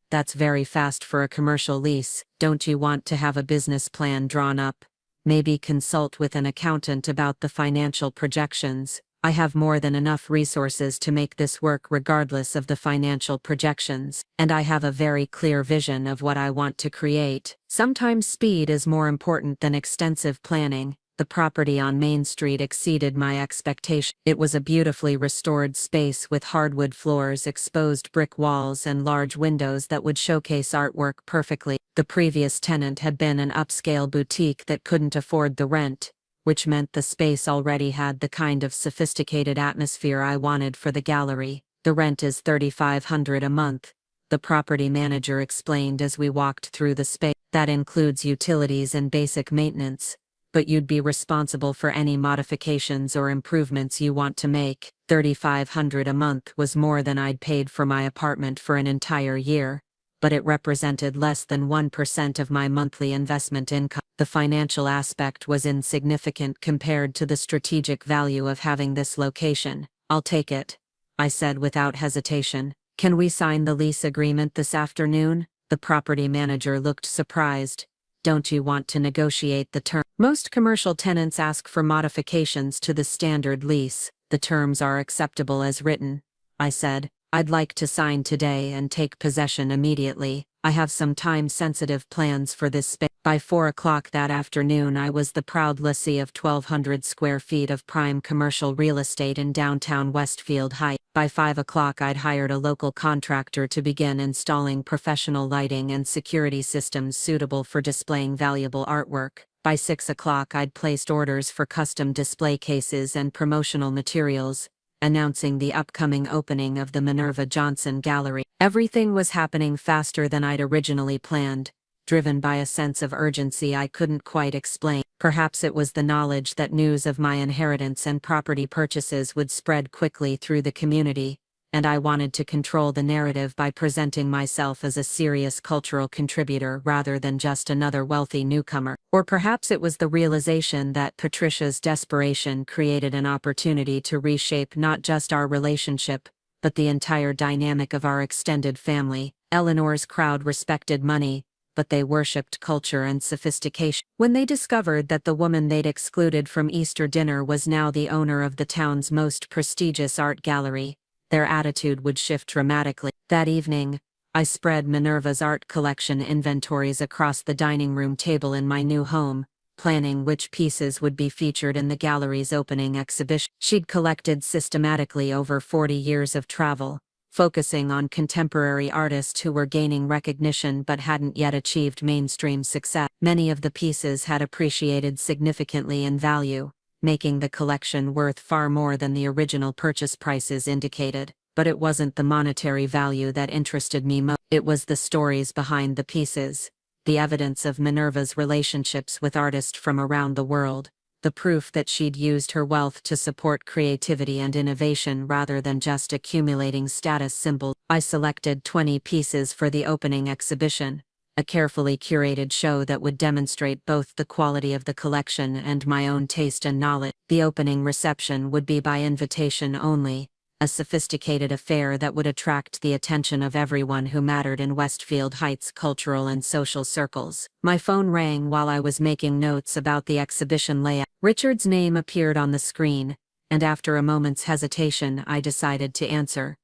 That's very fast for a commercial lease. Don't you want to have a business plan drawn up? Maybe consult with an accountant about the financial projections. I have more than enough resources to make this work regardless of the financial projections, and I have a very clear vision of what I want to create. Sometimes speed is more important than extensive planning. The property on Main Street exceeded my expectation. It was a beautifully restored space with hardwood floors, exposed brick walls, and large windows that would showcase artwork perfectly. The previous tenant had been an upscale boutique that couldn't afford the rent, which meant the space already had the kind of sophisticated atmosphere I wanted for the gallery. The rent is $3,500 a month, the property manager explained as we walked through the space. That includes utilities and basic maintenance, but you'd be responsible for any modifications or improvements you want to make. $3,500 a month was more than I'd paid for my apartment for an entire year, but it represented less than 1% of my monthly investment income. The financial aspect was insignificant compared to the strategic value of having this location. I'll take it, I said without hesitation. Can we sign the lease agreement this afternoon? The property manager looked surprised. Don't you want to negotiate the terms? Most commercial tenants ask for modifications to the standard lease. The terms are acceptable as written, I said. I'd like to sign today and take possession immediately. I have some time-sensitive plans for this space. By 4 o'clock that afternoon, I was the proud lessee of 1,200 square feet of prime commercial real estate in downtown Westfield Heights. By 5 o'clock, I'd hired a local contractor to begin installing professional lighting and security systems suitable for displaying valuable artwork. By 6 o'clock, I'd placed orders for custom display cases and promotional materials, announcing the upcoming opening of the Minerva Johnson Gallery. Everything was happening faster than I'd originally planned, driven by a sense of urgency I couldn't quite explain. Perhaps it was the knowledge that news of my inheritance and property purchases would spread quickly through the community, and I wanted to control the narrative by presenting myself as a serious cultural contributor rather than just another wealthy newcomer. Or perhaps it was the realization that Patricia's desperation created an opportunity to reshape not just our relationship, but the entire dynamic of our extended family. Eleanor's crowd respected money, but they worshipped culture and sophistication. When they discovered that the woman they'd excluded from Easter dinner was now the owner of the town's most prestigious art gallery, their attitude would shift dramatically. That evening, I spread Minerva's art collection inventories across the dining room table in my new home, planning which pieces would be featured in the gallery's opening exhibition. She'd collected systematically over 40 years of travel, focusing on contemporary artists who were gaining recognition but hadn't yet achieved mainstream success. Many of the pieces had appreciated significantly in value, making the collection worth far more than the original purchase prices indicated. But it wasn't the monetary value that interested me most. It was the stories behind the pieces, the evidence of Minerva's relationships with artists from around the world, the proof that she'd used her wealth to support creativity and innovation rather than just accumulating status symbols. I selected 20 pieces for the opening exhibition, a carefully curated show that would demonstrate both the quality of the collection and my own taste and knowledge. The opening reception would be by invitation only, a sophisticated affair that would attract the attention of everyone who mattered in Westfield Heights' cultural and social circles. My phone rang while I was making notes about the exhibition layout. Richard's name appeared on the screen, and after a moment's hesitation I decided to answer.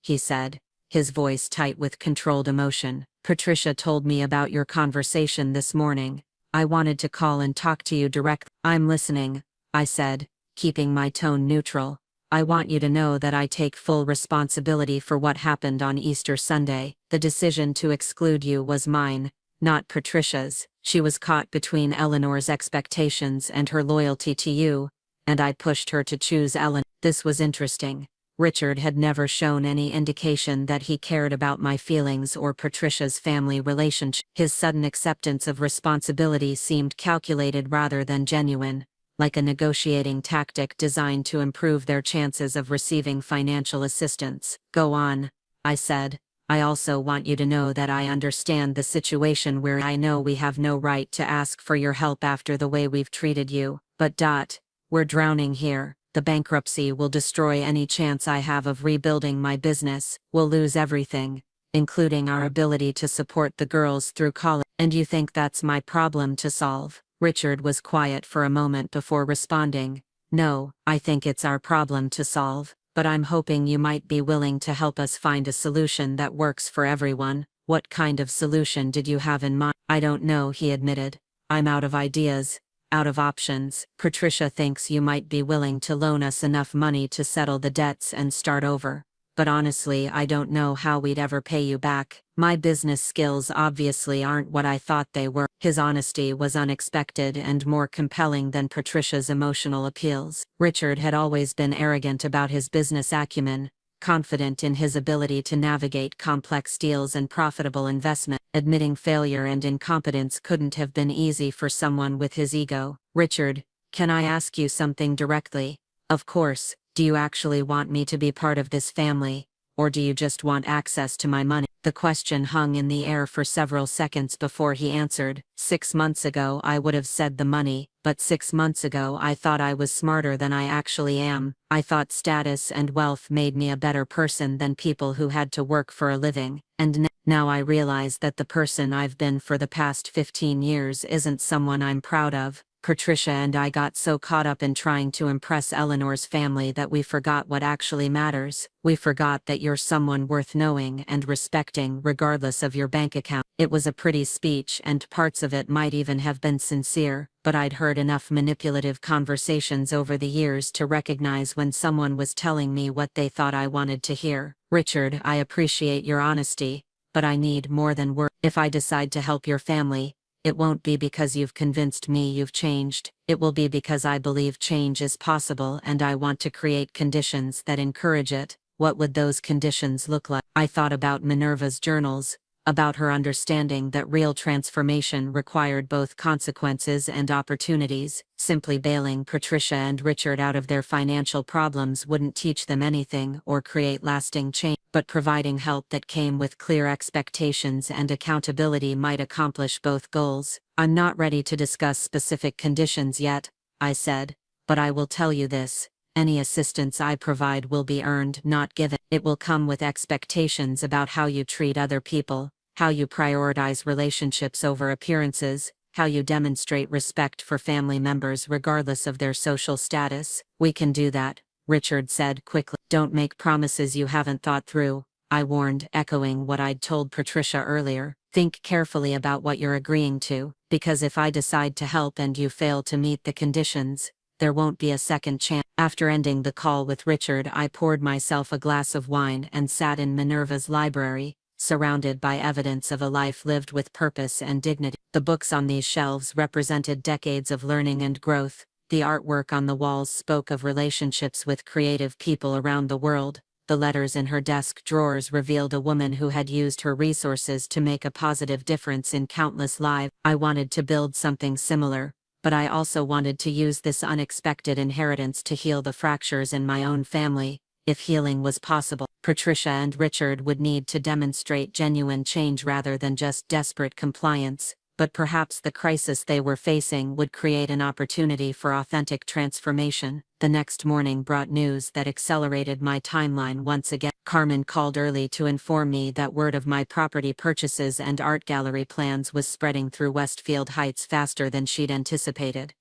He said, his voice tight with controlled emotion. Patricia told me about your conversation this morning. I wanted to call and talk to you directly. I'm listening, I said, keeping my tone neutral. I want you to know that I take full responsibility for what happened on Easter Sunday. The decision to exclude you was mine, not Patricia's. She was caught between Eleanor's expectations and her loyalty to you, and I pushed her to choose Eleanor. This was interesting. Richard had never shown any indication that he cared about my feelings or Patricia's family relationship. His sudden acceptance of responsibility seemed calculated rather than genuine, like a negotiating tactic designed to improve their chances of receiving financial assistance. Go on, I said. I also want you to know that I understand the situation where I know we have no right to ask for your help after the way we've treated you, but we're drowning here. The bankruptcy will destroy any chance I have of rebuilding my business. We'll lose everything, including our ability to support the girls through college. And you think that's my problem to solve? Richard was quiet for a moment before responding. No, I think it's our problem to solve, but I'm hoping you might be willing to help us find a solution that works for everyone. What kind of solution did you have in mind? I don't know, he admitted. I'm out of ideas, out of options. Patricia thinks you might be willing to loan us enough money to settle the debts and start over. But honestly, I don't know how we'd ever pay you back. My business skills obviously aren't what I thought they were. His honesty was unexpected and more compelling than Patricia's emotional appeals. Richard had always been arrogant about his business acumen, confident in his ability to navigate complex deals and profitable investment. Admitting failure and incompetence couldn't have been easy for someone with his ego. Richard, can I ask you something directly? Of course. Do you actually want me to be part of this family, or do you just want access to my money? The question hung in the air for several seconds before he answered. 6 months ago I would have said the money, but 6 months ago I thought I was smarter than I actually am. I thought status and wealth made me a better person than people who had to work for a living, and now I realize that the person I've been for the past 15 years isn't someone I'm proud of. Patricia and I got so caught up in trying to impress Eleanor's family that we forgot what actually matters. We forgot that you're someone worth knowing and respecting regardless of your bank account. It was a pretty speech and parts of it might even have been sincere, but I'd heard enough manipulative conversations over the years to recognize when someone was telling me what they thought I wanted to hear. Richard, I appreciate your honesty, but I need more than words. If I decide to help your family, it won't be because you've convinced me you've changed. It will be because I believe change is possible and I want to create conditions that encourage it. What would those conditions look like? I thought about Minerva's journals, about her understanding that real transformation required both consequences and opportunities. Simply bailing Patricia and Richard out of their financial problems wouldn't teach them anything or create lasting change. But providing help that came with clear expectations and accountability might accomplish both goals. I'm not ready to discuss specific conditions yet, I said, but I will tell you this. Any assistance I provide will be earned, not given. It will come with expectations about how you treat other people, how you prioritize relationships over appearances, how you demonstrate respect for family members regardless of their social status. We can do that, Richard said quickly. Don't make promises you haven't thought through, I warned, echoing what I'd told Patricia earlier. Think carefully about what you're agreeing to, because if I decide to help and you fail to meet the conditions, there won't be a second chance. After ending the call with Richard, I poured myself a glass of wine and sat in Minerva's library, surrounded by evidence of a life lived with purpose and dignity. The books on these shelves represented decades of learning and growth. The artwork on the walls spoke of relationships with creative people around the world. The letters in her desk drawers revealed a woman who had used her resources to make a positive difference in countless lives. I wanted to build something similar, but I also wanted to use this unexpected inheritance to heal the fractures in my own family, if healing was possible. Patricia and Richard would need to demonstrate genuine change rather than just desperate compliance, but perhaps the crisis they were facing would create an opportunity for authentic transformation. The next morning brought news that accelerated my timeline once again. Carmen called early to inform me that word of my property purchases and art gallery plans was spreading through Westfield Heights faster than she'd anticipated.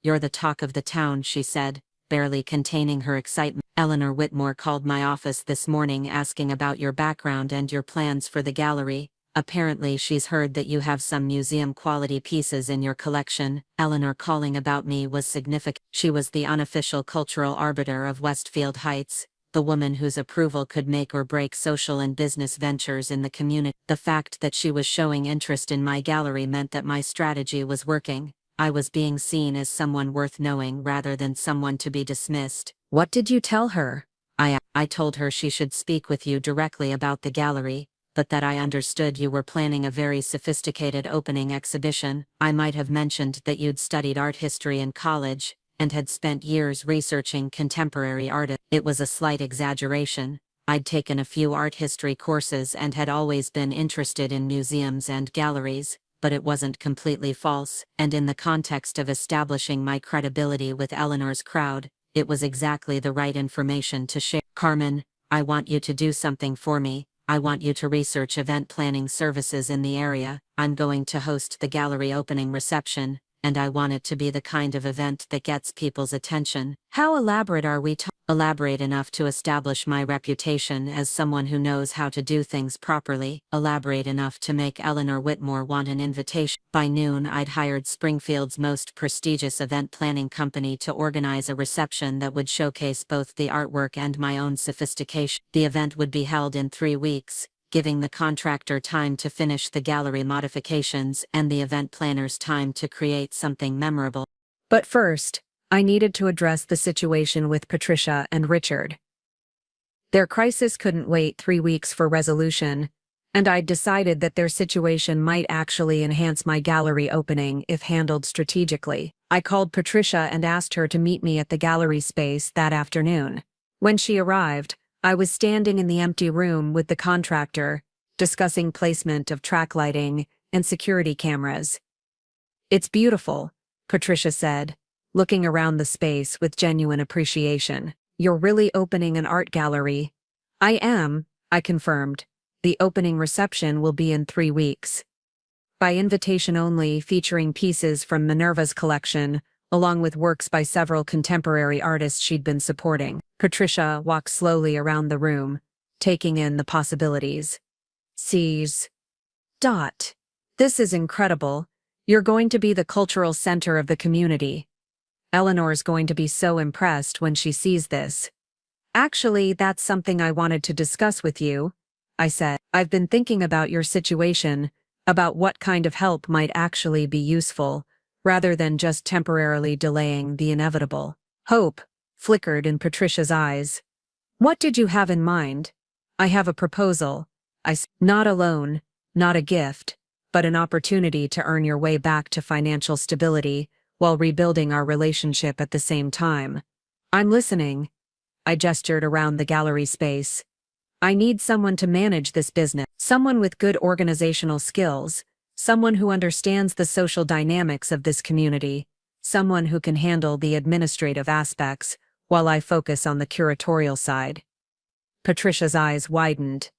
You're the talk of the town, she said, barely containing her excitement. Eleanor Whitmore called my office this morning asking about your background and your plans for the gallery. Apparently she's heard that you have some museum-quality pieces in your collection. Eleanor calling about me was significant. She was the unofficial cultural arbiter of Westfield Heights, the woman whose approval could make or break social and business ventures in the community. The fact that she was showing interest in my gallery meant that my strategy was working. I was being seen as someone worth knowing rather than someone to be dismissed. What did you tell her? I told her she should speak with you directly about the gallery, but that I understood you were planning a very sophisticated opening exhibition. I might have mentioned that you'd studied art history in college, and had spent years researching contemporary art. It was a slight exaggeration. I'd taken a few art history courses and had always been interested in museums and galleries, but it wasn't completely false, and in the context of establishing my credibility with Eleanor's crowd, it was exactly the right information to share. Carmen, I want you to do something for me. I want you to research event planning services in the area. I'm going to host the gallery opening reception, and I want it to be the kind of event that gets people's attention. How elaborate are we talking? Elaborate enough to establish my reputation as someone who knows how to do things properly. Elaborate enough to make Eleanor Whitmore want an invitation. By noon, I'd hired Springfield's most prestigious event planning company to organize a reception that would showcase both the artwork and my own sophistication. The event would be held in 3 weeks, giving the contractor time to finish the gallery modifications and the event planners time to create something memorable. But first, I needed to address the situation with Patricia and Richard. Their crisis couldn't wait 3 weeks for resolution, and I'd decided that their situation might actually enhance my gallery opening if handled strategically. I called Patricia and asked her to meet me at the gallery space that afternoon. When she arrived, I was standing in the empty room with the contractor, discussing placement of track lighting and security cameras. "It's beautiful," Patricia said, looking around the space with genuine appreciation. "You're really opening an art gallery." "I am," I confirmed. "The opening reception will be in 3 weeks. By invitation only, featuring pieces from Minerva's collection, along with works by several contemporary artists she'd been supporting." Patricia walked slowly around the room, taking in the possibilities. "Sees. This is incredible. You're going to be the cultural center of the community. Eleanor's going to be so impressed when she sees this." "Actually, that's something I wanted to discuss with you," I said. "I've been thinking about your situation, about what kind of help might actually be useful, rather than just temporarily delaying the inevitable." Hope flickered in Patricia's eyes. "What did you have in mind?" "I have a proposal," I said. "Not a loan, not a gift, but an opportunity to earn your way back to financial stability, while rebuilding our relationship at the same time." "I'm listening." I gestured around the gallery space. "I need someone to manage this business, someone with good organizational skills, someone who understands the social dynamics of this community, someone who can handle the administrative aspects, while I focus on the curatorial side." Patricia's eyes widened.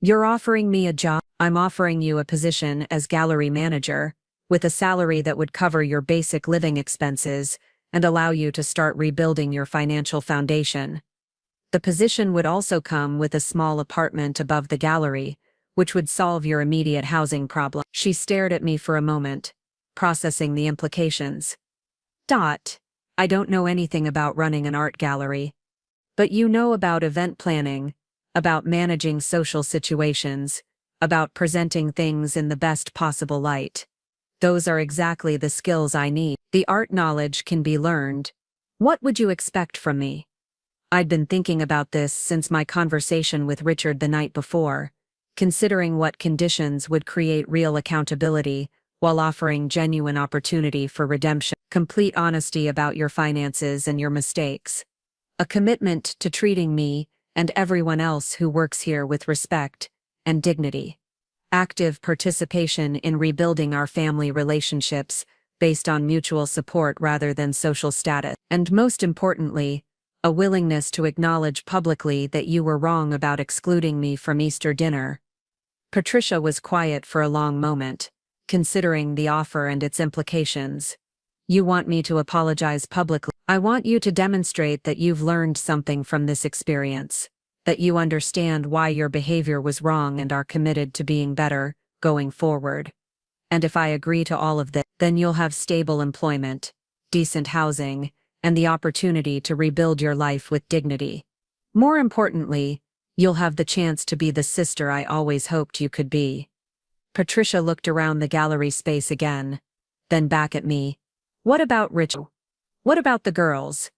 You're offering me a job? I'm offering you a position as gallery manager, with a salary that would cover your basic living expenses and allow you to start rebuilding your financial foundation. The position would also come with a small apartment above the gallery, which would solve your immediate housing problem. She stared at me for a moment, processing the implications. I don't know anything about running an art gallery. But you know about event planning, about managing social situations, about presenting things in the best possible light. Those are exactly the skills I need. The art knowledge can be learned. What would you expect from me? I'd been thinking about this since my conversation with Richard the night before, considering what conditions would create real accountability while offering genuine opportunity for redemption. Complete honesty about your finances and your mistakes. A commitment to treating me and everyone else who works here with respect and dignity. Active participation in rebuilding our family relationships based on mutual support rather than social status. And most importantly, a willingness to acknowledge publicly that you were wrong about excluding me from Easter dinner. Patricia was quiet for a long moment, considering the offer and its implications. You want me to apologize publicly? I want you to demonstrate that you've learned something from this experience, that you understand why your behavior was wrong and are committed to being better, going forward. And if I agree to all of this, then you'll have stable employment, decent housing, and the opportunity to rebuild your life with dignity. More importantly, you'll have the chance to be the sister I always hoped you could be. Patricia looked around the gallery space again, then back at me. What about Richard? What about the girls?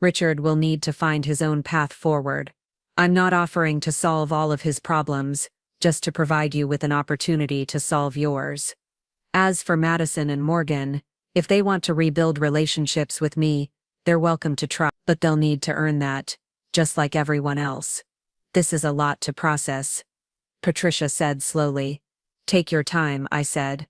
Richard will need to find his own path forward. I'm not offering to solve all of his problems, just to provide you with an opportunity to solve yours. As for Madison and Morgan, if they want to rebuild relationships with me, they're welcome to try, but they'll need to earn that, just like everyone else. This is a lot to process, Patricia said slowly. Take your time, I said.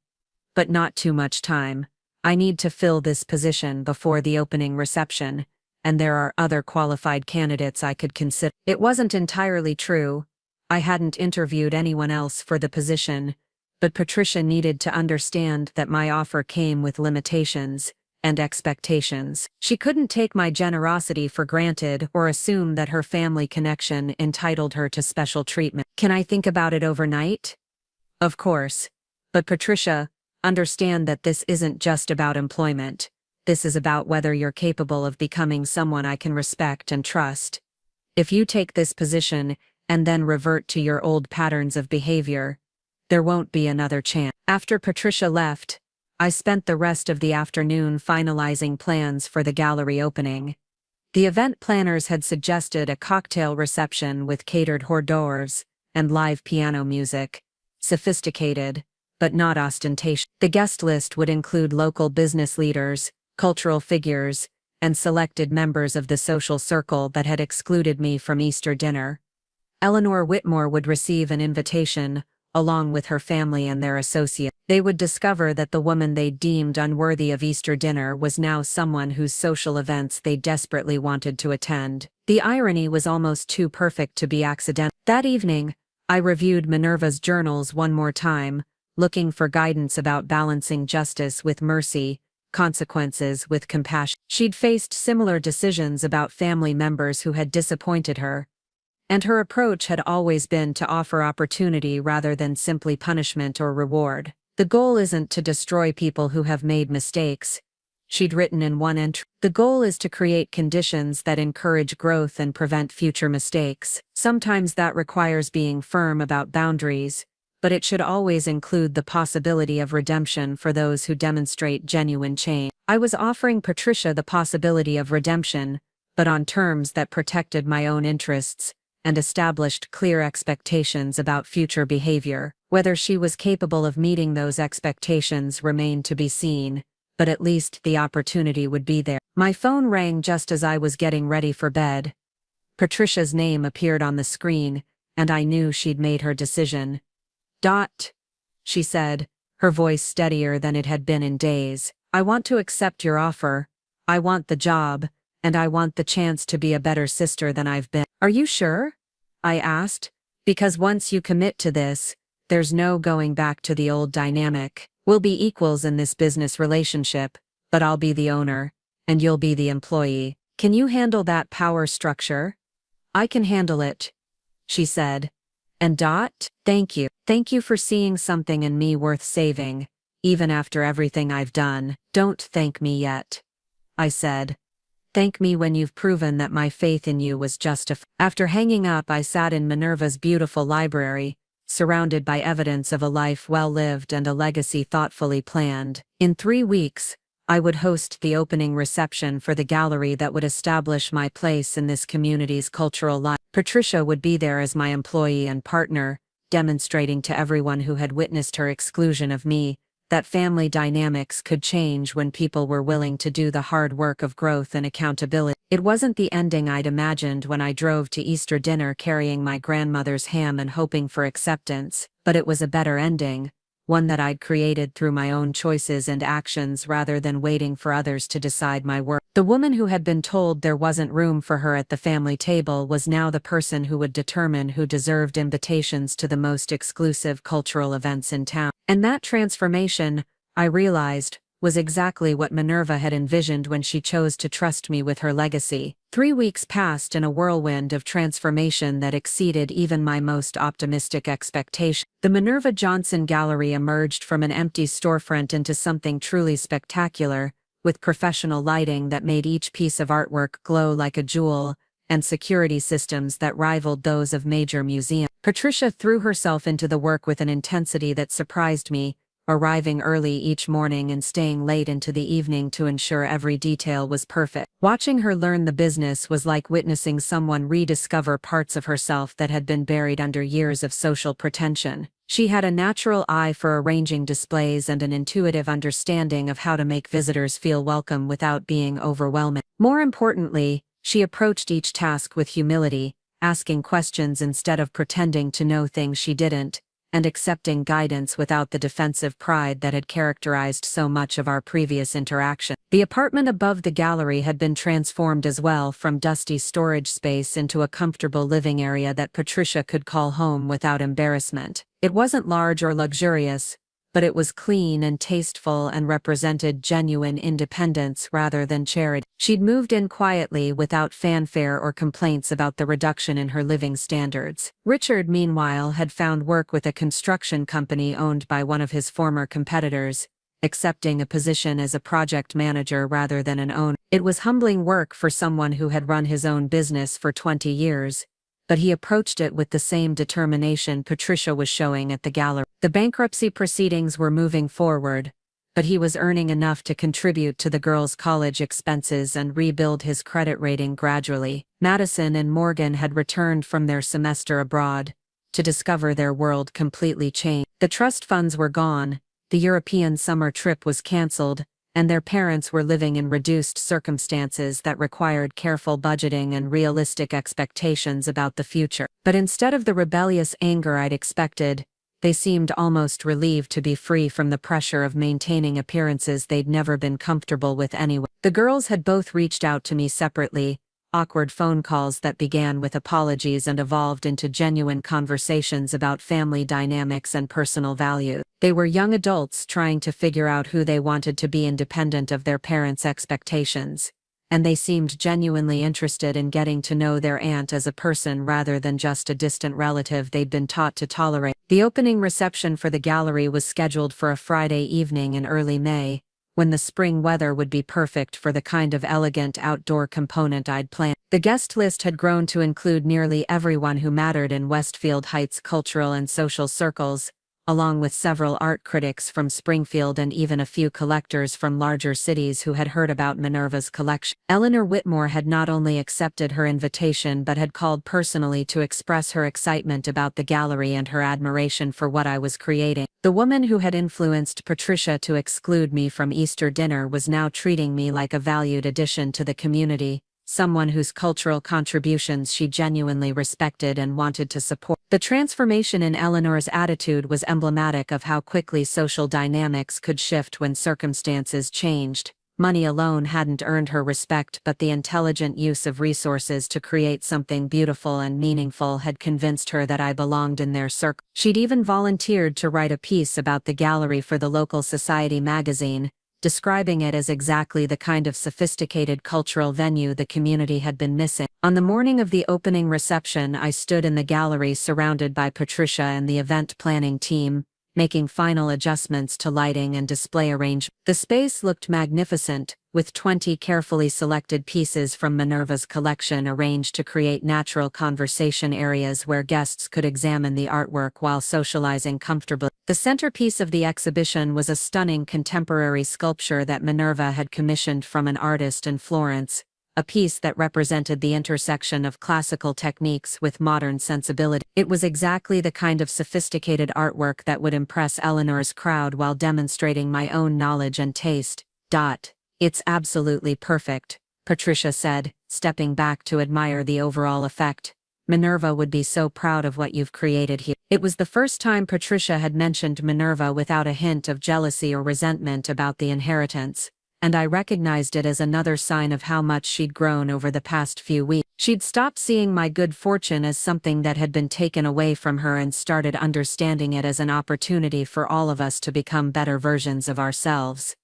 But not too much time. I need to fill this position before the opening reception, and there are other qualified candidates I could consider. It wasn't entirely true. I hadn't interviewed anyone else for the position, but Patricia needed to understand that my offer came with limitations and expectations. She couldn't take my generosity for granted or assume that her family connection entitled her to special treatment. Can I think about it overnight? Of course. But Patricia, understand that this isn't just about employment. This is about whether you're capable of becoming someone I can respect and trust. If you take this position and then revert to your old patterns of behavior, there won't be another chance. After Patricia left, I spent the rest of the afternoon finalizing plans for the gallery opening. The event planners had suggested a cocktail reception with catered hors d'oeuvres and live piano music. Sophisticated, but not ostentatious. The guest list would include local business leaders, cultural figures, and selected members of the social circle that had excluded me from Easter dinner. Eleanor Whitmore would receive an invitation, along with her family and their associates. They would discover that the woman they deemed unworthy of Easter dinner was now someone whose social events they desperately wanted to attend. The irony was almost too perfect to be accidental. That evening, I reviewed Minerva's journals one more time, looking for guidance about balancing justice with mercy, consequences with compassion. She'd faced similar decisions about family members who had disappointed her, and her approach had always been to offer opportunity rather than simply punishment or reward. The goal isn't to destroy people who have made mistakes, she'd written in one entry. The goal is to create conditions that encourage growth and prevent future mistakes. Sometimes that requires being firm about boundaries, but it should always include the possibility of redemption for those who demonstrate genuine change. I was offering Patricia the possibility of redemption, but on terms that protected my own interests and established clear expectations about future behavior. Whether she was capable of meeting those expectations remained to be seen, but at least the opportunity would be there. My phone rang just as I was getting ready for bed. Patricia's name appeared on the screen, and I knew she'd made her decision. She said, her voice steadier than it had been in days. I want to accept your offer. I want the job, and I want the chance to be a better sister than I've been. Are you sure? I asked, Because once you commit to this, there's no going back to the old dynamic. We'll be equals in this business relationship, but I'll be the owner, and you'll be the employee. Can you handle that power structure? I can handle it, she said. And thank you. Thank you for seeing something in me worth saving, even after everything I've done. Don't thank me yet, I said. Thank me when you've proven that my faith in you was justified. After hanging up, I sat in Minerva's beautiful library, surrounded by evidence of a life well lived and a legacy thoughtfully planned. In 3 weeks, I would host the opening reception for the gallery that would establish my place in this community's cultural life. Patricia would be there as my employee and partner, demonstrating to everyone who had witnessed her exclusion of me that family dynamics could change when people were willing to do the hard work of growth and accountability. It wasn't the ending I'd imagined when I drove to Easter dinner carrying my grandmother's ham and hoping for acceptance, but it was a better ending, one that I'd created through my own choices and actions rather than waiting for others to decide my worth. The woman who had been told there wasn't room for her at the family table was now the person who would determine who deserved invitations to the most exclusive cultural events in town. And that transformation, I realized, was exactly what Minerva had envisioned when she chose to trust me with her legacy. 3 weeks passed in a whirlwind of transformation that exceeded even my most optimistic expectations. The Minerva Johnson Gallery emerged from an empty storefront into something truly spectacular, with professional lighting that made each piece of artwork glow like a jewel, and security systems that rivaled those of major museums. Patricia threw herself into the work with an intensity that surprised me, arriving early each morning and staying late into the evening to ensure every detail was perfect. Watching her learn the business was like witnessing someone rediscover parts of herself that had been buried under years of social pretension. She had a natural eye for arranging displays and an intuitive understanding of how to make visitors feel welcome without being overwhelming. More importantly, she approached each task with humility, asking questions instead of pretending to know things she didn't, and accepting guidance without the defensive pride that had characterized so much of our previous interaction. The apartment above the gallery had been transformed as well, from dusty storage space into a comfortable living area that Patricia could call home without embarrassment. It wasn't large or luxurious, but it was clean and tasteful and represented genuine independence rather than charity. She'd moved in quietly without fanfare or complaints about the reduction in her living standards. Richard, meanwhile, had found work with a construction company owned by one of his former competitors, accepting a position as a project manager rather than an owner. It was humbling work for someone who had run his own business for 20 years, but he approached it with the same determination Patricia was showing at the gallery. The bankruptcy proceedings were moving forward, but he was earning enough to contribute to the girls' college expenses and rebuild his credit rating gradually. Madison and Morgan had returned from their semester abroad to discover their world completely changed. The trust funds were gone, the European summer trip was canceled, and their parents were living in reduced circumstances that required careful budgeting and realistic expectations about the future. But instead of the rebellious anger I'd expected, they seemed almost relieved to be free from the pressure of maintaining appearances they'd never been comfortable with anyway. The girls had both reached out to me separately, awkward phone calls that began with apologies and evolved into genuine conversations about family dynamics and personal value. They were young adults trying to figure out who they wanted to be independent of their parents' expectations, and they seemed genuinely interested in getting to know their aunt as a person rather than just a distant relative they'd been taught to tolerate. The opening reception for the gallery was scheduled for a Friday evening in early May, when the spring weather would be perfect for the kind of elegant outdoor component I'd planned. The guest list had grown to include nearly everyone who mattered in Westfield Heights cultural and social circles, along with several art critics from Springfield and even a few collectors from larger cities who had heard about Minerva's collection. Eleanor Whitmore had not only accepted her invitation but had called personally to express her excitement about the gallery and her admiration for what I was creating. The woman who had influenced Patricia to exclude me from Easter dinner was now treating me like a valued addition to the community, someone whose cultural contributions she genuinely respected and wanted to support. The transformation in Eleanor's attitude was emblematic of how quickly social dynamics could shift when circumstances changed. Money alone hadn't earned her respect, but the intelligent use of resources to create something beautiful and meaningful had convinced her that I belonged in their circle. She'd even volunteered to write a piece about the gallery for the local society magazine, describing it as exactly the kind of sophisticated cultural venue the community had been missing. On the morning of the opening reception, I stood in the gallery surrounded by Patricia and the event planning team, making final adjustments to lighting and display arrangement. The space looked magnificent, with 20 carefully selected pieces from Minerva's collection arranged to create natural conversation areas where guests could examine the artwork while socializing comfortably. The centerpiece of the exhibition was a stunning contemporary sculpture that Minerva had commissioned from an artist in Florence, a piece that represented the intersection of classical techniques with modern sensibility. It was exactly the kind of sophisticated artwork that would impress Eleanor's crowd while demonstrating my own knowledge and taste. It's absolutely perfect, Patricia said, stepping back to admire the overall effect. Minerva would be so proud of what you've created here. It was the first time Patricia had mentioned Minerva without a hint of jealousy or resentment about the inheritance, and I recognized it as another sign of how much she'd grown over the past few weeks. She'd stopped seeing my good fortune as something that had been taken away from her and started understanding it as an opportunity for all of us to become better versions of ourselves.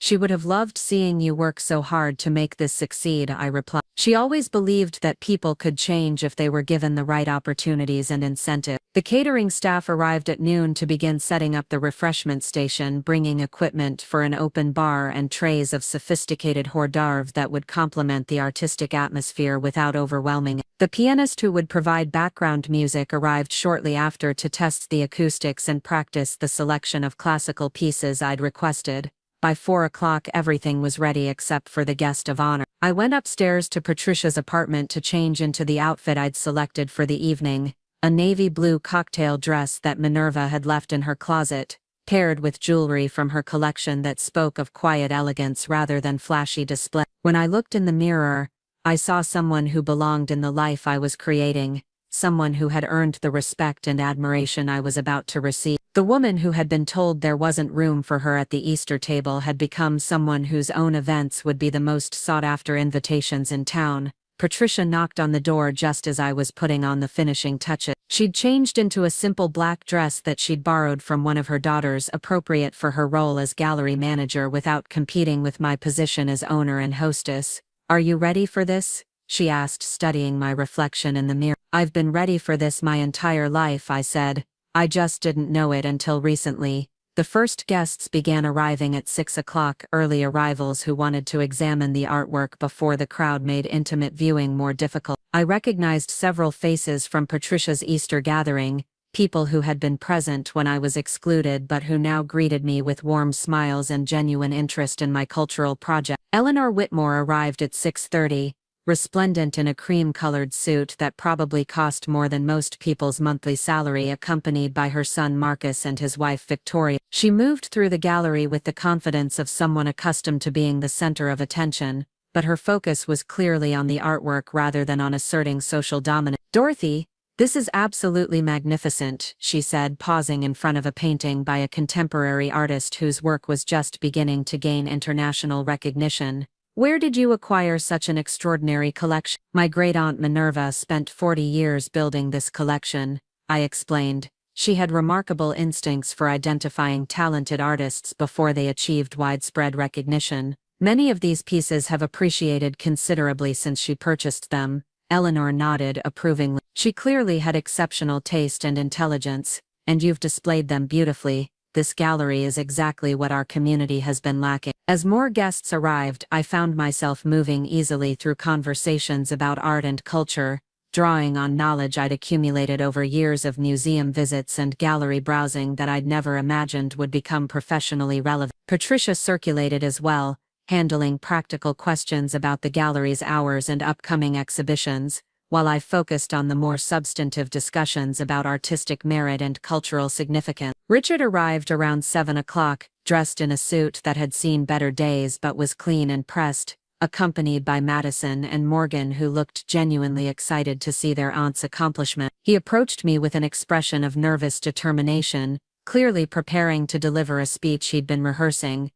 She would have loved seeing you work so hard to make this succeed, I replied. She always believed that people could change if they were given the right opportunities and incentives. The catering staff arrived at noon to begin setting up the refreshment station, bringing equipment for an open bar and trays of sophisticated hors d'oeuvres that would complement the artistic atmosphere without overwhelming it. The pianist who would provide background music arrived shortly after to test the acoustics and practice the selection of classical pieces I'd requested. By 4 o'clock everything was ready except for the guest of honor. I went upstairs to Patricia's apartment to change into the outfit I'd selected for the evening, a navy blue cocktail dress that Minerva had left in her closet, paired with jewelry from her collection that spoke of quiet elegance rather than flashy display. When I looked in the mirror, I saw someone who belonged in the life I was creating, someone who had earned the respect and admiration I was about to receive. The woman who had been told there wasn't room for her at the Easter table had become someone whose own events would be the most sought-after invitations in town. Patricia knocked on the door just as I was putting on the finishing touches. She'd changed into a simple black dress that she'd borrowed from one of her daughters, appropriate for her role as gallery manager without competing with my position as owner and hostess. "Are you ready for this?" she asked, studying my reflection in the mirror. "I've been ready for this my entire life," I said. "I just didn't know it until recently." The first guests began arriving at 6 o'clock, early arrivals who wanted to examine the artwork before the crowd made intimate viewing more difficult. I recognized several faces from Patricia's Easter gathering, people who had been present when I was excluded but who now greeted me with warm smiles and genuine interest in my cultural project. Eleanor Whitmore arrived at 6:30. Resplendent in a cream-colored suit that probably cost more than most people's monthly salary, accompanied by her son Marcus and his wife Victoria. She moved through the gallery with the confidence of someone accustomed to being the center of attention, but her focus was clearly on the artwork rather than on asserting social dominance. "Dorothy, this is absolutely magnificent," she said, pausing in front of a painting by a contemporary artist whose work was just beginning to gain international recognition. "Where did you acquire such an extraordinary collection?" "My great-aunt Minerva spent 40 years building this collection," I explained. She had remarkable instincts for identifying talented artists before they achieved widespread recognition. Many of these pieces have appreciated considerably since she purchased them. Eleanor nodded approvingly. "She clearly had exceptional taste and intelligence, and you've displayed them beautifully. This gallery is exactly what our community has been lacking." As more guests arrived, I found myself moving easily through conversations about art and culture, drawing on knowledge I'd accumulated over years of museum visits and gallery browsing that I'd never imagined would become professionally relevant. Patricia circulated as well, handling practical questions about the gallery's hours and upcoming exhibitions, while I focused on the more substantive discussions about artistic merit and cultural significance. Richard arrived around 7 o'clock, dressed in a suit that had seen better days but was clean and pressed, accompanied by Madison and Morgan, who looked genuinely excited to see their aunt's accomplishment. He approached me with an expression of nervous determination, clearly preparing to deliver a speech he'd been rehearsing.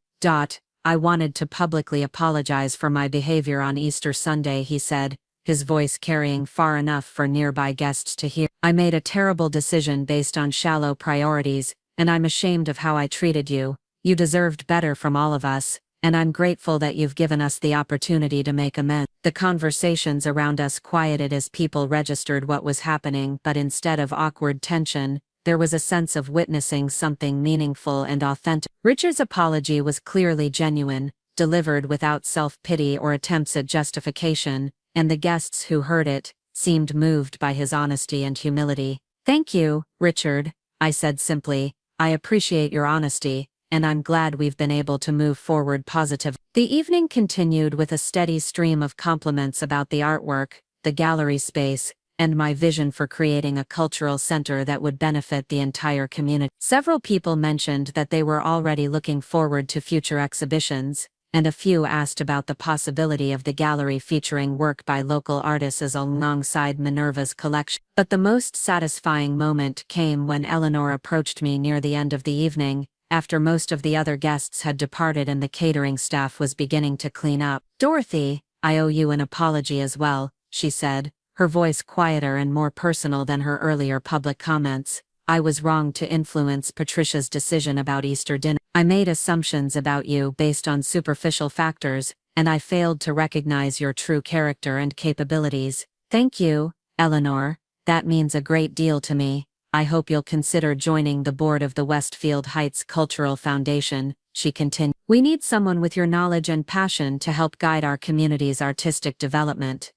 I wanted to publicly apologize for my behavior on Easter Sunday, he said, his voice carrying far enough for nearby guests to hear. I made a terrible decision based on shallow priorities, and I'm ashamed of how I treated you. You deserved better from all of us, and I'm grateful that you've given us the opportunity to make amends. The conversations around us quieted as people registered what was happening, but instead of awkward tension, there was a sense of witnessing something meaningful and authentic. Richard's apology was clearly genuine, delivered without self-pity or attempts at justification, and the guests who heard it seemed moved by his honesty and humility. "Thank you, Richard," I said simply. "I appreciate your honesty, and I'm glad we've been able to move forward positively." The evening continued with a steady stream of compliments about the artwork, the gallery space, and my vision for creating a cultural center that would benefit the entire community. Several people mentioned that they were already looking forward to future exhibitions, and a few asked about the possibility of the gallery featuring work by local artists as alongside Minerva's collection. But the most satisfying moment came when Eleanor approached me near the end of the evening, after most of the other guests had departed and the catering staff was beginning to clean up. "Dorothy, I owe you an apology as well," she said, her voice quieter and more personal than her earlier public comments. "I was wrong to influence Patricia's decision about Easter dinner. I made assumptions about you based on superficial factors, and I failed to recognize your true character and capabilities." "Thank you, Eleanor. That means a great deal to me. I hope you'll consider joining the board of the Westfield Heights Cultural Foundation," she continued. "We need someone with your knowledge and passion to help guide our community's artistic development."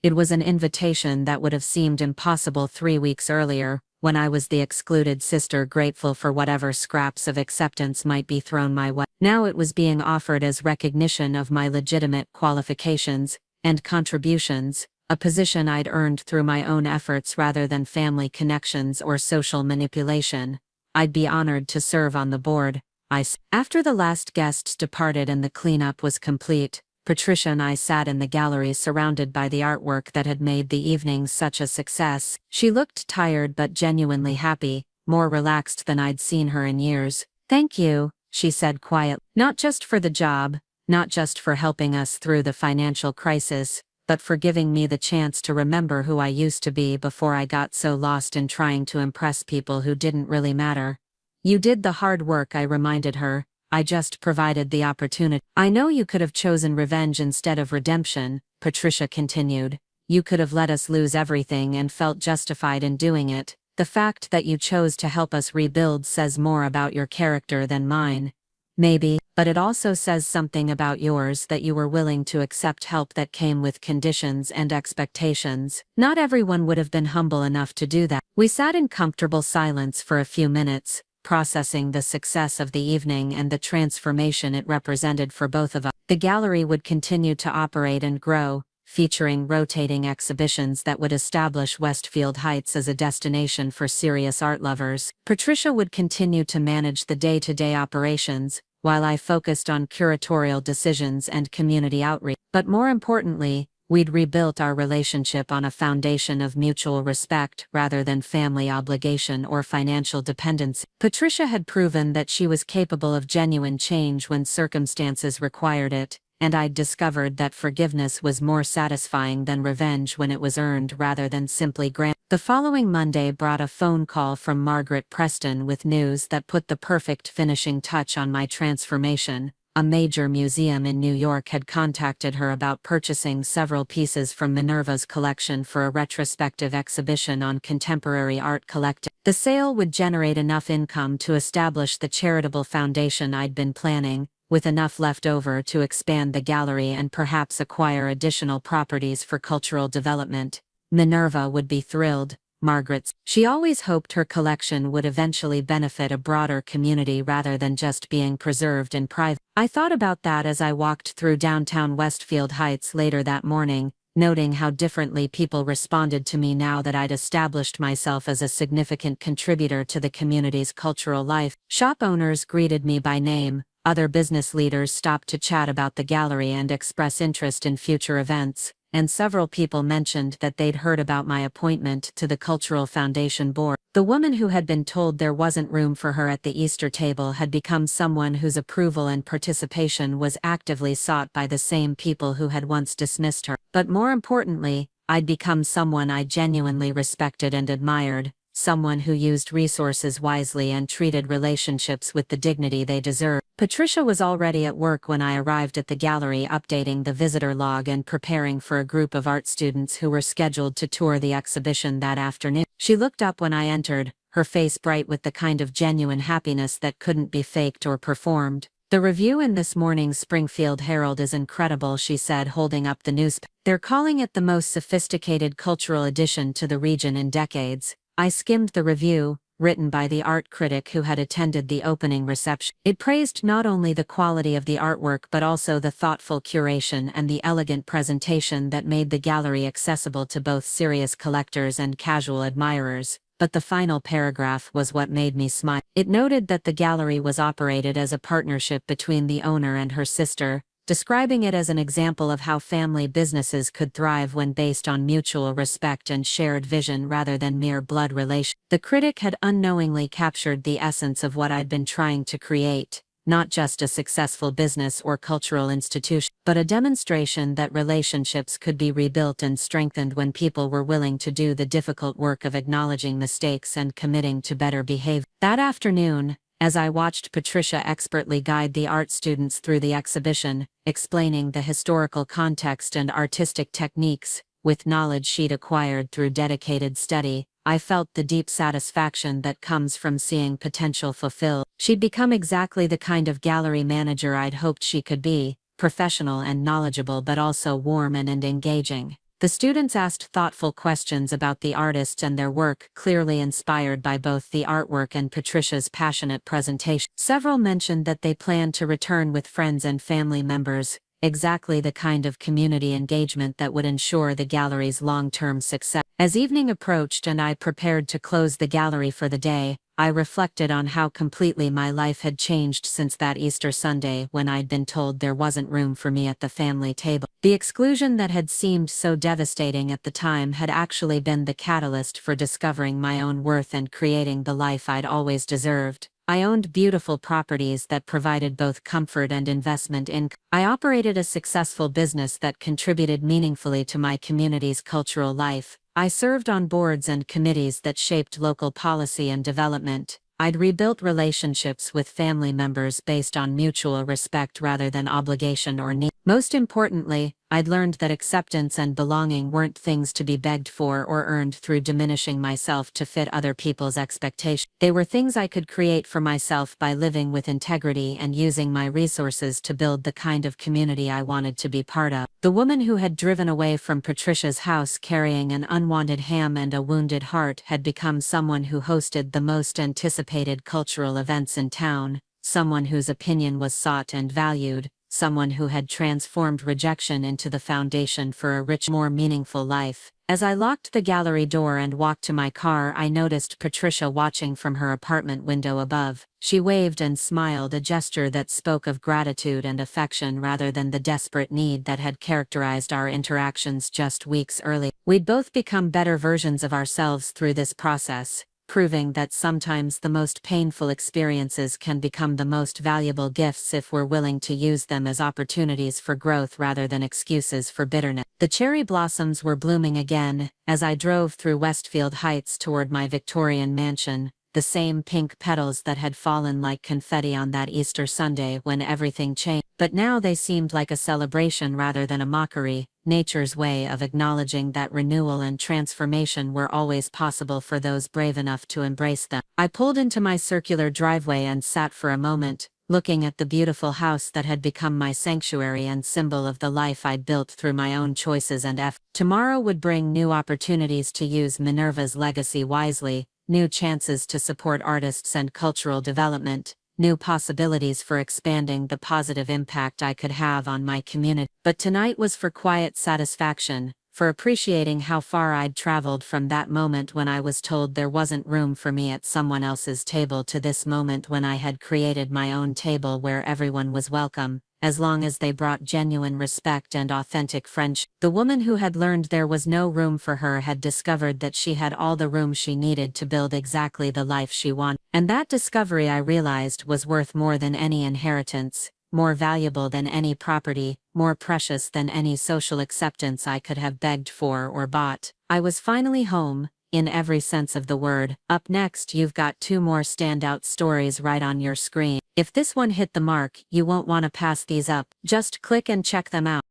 It was an invitation that would have seemed impossible 3 weeks earlier, when I was the excluded sister grateful for whatever scraps of acceptance might be thrown my way. Now it was being offered as recognition of my legitimate qualifications and contributions, a position I'd earned through my own efforts rather than family connections or social manipulation. "I'd be honored to serve on the board," I said. After the last guests departed and the cleanup was complete, Patricia and I sat in the gallery surrounded by the artwork that had made the evening such a success. She looked tired but genuinely happy, more relaxed than I'd seen her in years. "Thank you," she said quietly. "Not just for the job, not just for helping us through the financial crisis, but for giving me the chance to remember who I used to be before I got so lost in trying to impress people who didn't really matter." "You did the hard work," I reminded her. "I just provided the opportunity." "I know you could have chosen revenge instead of redemption," Patricia continued. "You could have let us lose everything and felt justified in doing it. The fact that you chose to help us rebuild says more about your character than mine. Maybe, but it also says something about yours that you were willing to accept help that came with conditions and expectations. Not everyone would have been humble enough to do that." We sat in comfortable silence for a few minutes, processing the success of the evening and the transformation it represented for both of us. The gallery would continue to operate and grow, featuring rotating exhibitions that would establish Westfield Heights as a destination for serious art lovers. Patricia would continue to manage the day-to-day operations, while I focused on curatorial decisions and community outreach. But more importantly, we'd rebuilt our relationship on a foundation of mutual respect rather than family obligation or financial dependency. Patricia had proven that she was capable of genuine change when circumstances required it, and I'd discovered that forgiveness was more satisfying than revenge when it was earned rather than simply granted. The following Monday brought a phone call from Margaret Preston with news that put the perfect finishing touch on my transformation. A major museum in New York had contacted her about purchasing several pieces from Minerva's collection for a retrospective exhibition on contemporary art collecting. The sale would generate enough income to establish the charitable foundation I'd been planning, with enough left over to expand the gallery and perhaps acquire additional properties for cultural development. Minerva would be thrilled. Margaret's. She always hoped her collection would eventually benefit a broader community rather than just being preserved in private. I thought about that as I walked through downtown Westfield Heights later that morning, noting how differently people responded to me now that I'd established myself as a significant contributor to the community's cultural life. Shop owners greeted me by name, other business leaders stopped to chat about the gallery and express interest in future events, and several people mentioned that they'd heard about my appointment to the Cultural Foundation board. The woman who had been told there wasn't room for her at the Easter table had become someone whose approval and participation was actively sought by the same people who had once dismissed her. But more importantly, I'd become someone I genuinely respected and admired, someone who used resources wisely and treated relationships with the dignity they deserved. Patricia was already at work when I arrived at the gallery, updating the visitor log and preparing for a group of art students who were scheduled to tour the exhibition that afternoon. She looked up when I entered, her face bright with the kind of genuine happiness that couldn't be faked or performed. "The review in this morning's Springfield Herald is incredible," she said, holding up the newspaper. "They're calling it the most sophisticated cultural addition to the region in decades." I skimmed the review, written by the art critic who had attended the opening reception. It praised not only the quality of the artwork but also the thoughtful curation and the elegant presentation that made the gallery accessible to both serious collectors and casual admirers. But the final paragraph was what made me smile. It noted that the gallery was operated as a partnership between the owner and her sister, describing it as an example of how family businesses could thrive when based on mutual respect and shared vision rather than mere blood relation. The critic had unknowingly captured the essence of what I'd been trying to create, not just a successful business or cultural institution, but a demonstration that relationships could be rebuilt and strengthened when people were willing to do the difficult work of acknowledging mistakes and committing to better behavior. That afternoon, as I watched Patricia expertly guide the art students through the exhibition, explaining the historical context and artistic techniques, with knowledge she'd acquired through dedicated study, I felt the deep satisfaction that comes from seeing potential fulfilled. She'd become exactly the kind of gallery manager I'd hoped she could be, professional and knowledgeable but also warm and engaging. The students asked thoughtful questions about the artists and their work, clearly inspired by both the artwork and Patricia's passionate presentation. Several mentioned that they planned to return with friends and family members, exactly the kind of community engagement that would ensure the gallery's long-term success. As evening approached and I prepared to close the gallery for the day, I reflected on how completely my life had changed since that Easter Sunday when I'd been told there wasn't room for me at the family table. The exclusion that had seemed so devastating at the time had actually been the catalyst for discovering my own worth and creating the life I'd always deserved. I owned beautiful properties that provided both comfort and investment income. I operated a successful business that contributed meaningfully to my community's cultural life. I served on boards and committees that shaped local policy and development. I'd rebuilt relationships with family members based on mutual respect rather than obligation or need. Most importantly, I'd learned that acceptance and belonging weren't things to be begged for or earned through diminishing myself to fit other people's expectations. They were things I could create for myself by living with integrity and using my resources to build the kind of community I wanted to be part of. The woman who had driven away from Patricia's house carrying an unwanted ham and a wounded heart had become someone who hosted the most anticipated cultural events in town, someone whose opinion was sought and valued, someone who had transformed rejection into the foundation for a rich, more meaningful life. As I locked the gallery door and walked to my car, I noticed Patricia watching from her apartment window above. She waved and smiled, a gesture that spoke of gratitude and affection rather than the desperate need that had characterized our interactions just weeks earlier. We'd both become better versions of ourselves through this process, proving that sometimes the most painful experiences can become the most valuable gifts if we're willing to use them as opportunities for growth rather than excuses for bitterness. The cherry blossoms were blooming again, as I drove through Westfield Heights toward my Victorian mansion, the same pink petals that had fallen like confetti on that Easter Sunday when everything changed. But now they seemed like a celebration rather than a mockery, nature's way of acknowledging that renewal and transformation were always possible for those brave enough to embrace them. I pulled into my circular driveway and sat for a moment, looking at the beautiful house that had become my sanctuary and symbol of the life I'd built through my own choices and effort. Tomorrow would bring new opportunities to use Minerva's legacy wisely, new chances to support artists and cultural development, new possibilities for expanding the positive impact I could have on my community. But tonight was for quiet satisfaction, for appreciating how far I'd traveled from that moment when I was told there wasn't room for me at someone else's table to this moment when I had created my own table where everyone was welcome, as long as they brought genuine respect and authentic friendship. The woman who had learned there was no room for her had discovered that she had all the room she needed to build exactly the life she wanted. And that discovery, I realized, was worth more than any inheritance, more valuable than any property, more precious than any social acceptance I could have begged for or bought. I was finally home, in every sense of the word. Up next, you've got 2 more standout stories right on your screen. If this one hit the mark, you won't want to pass these up. Just click and check them out.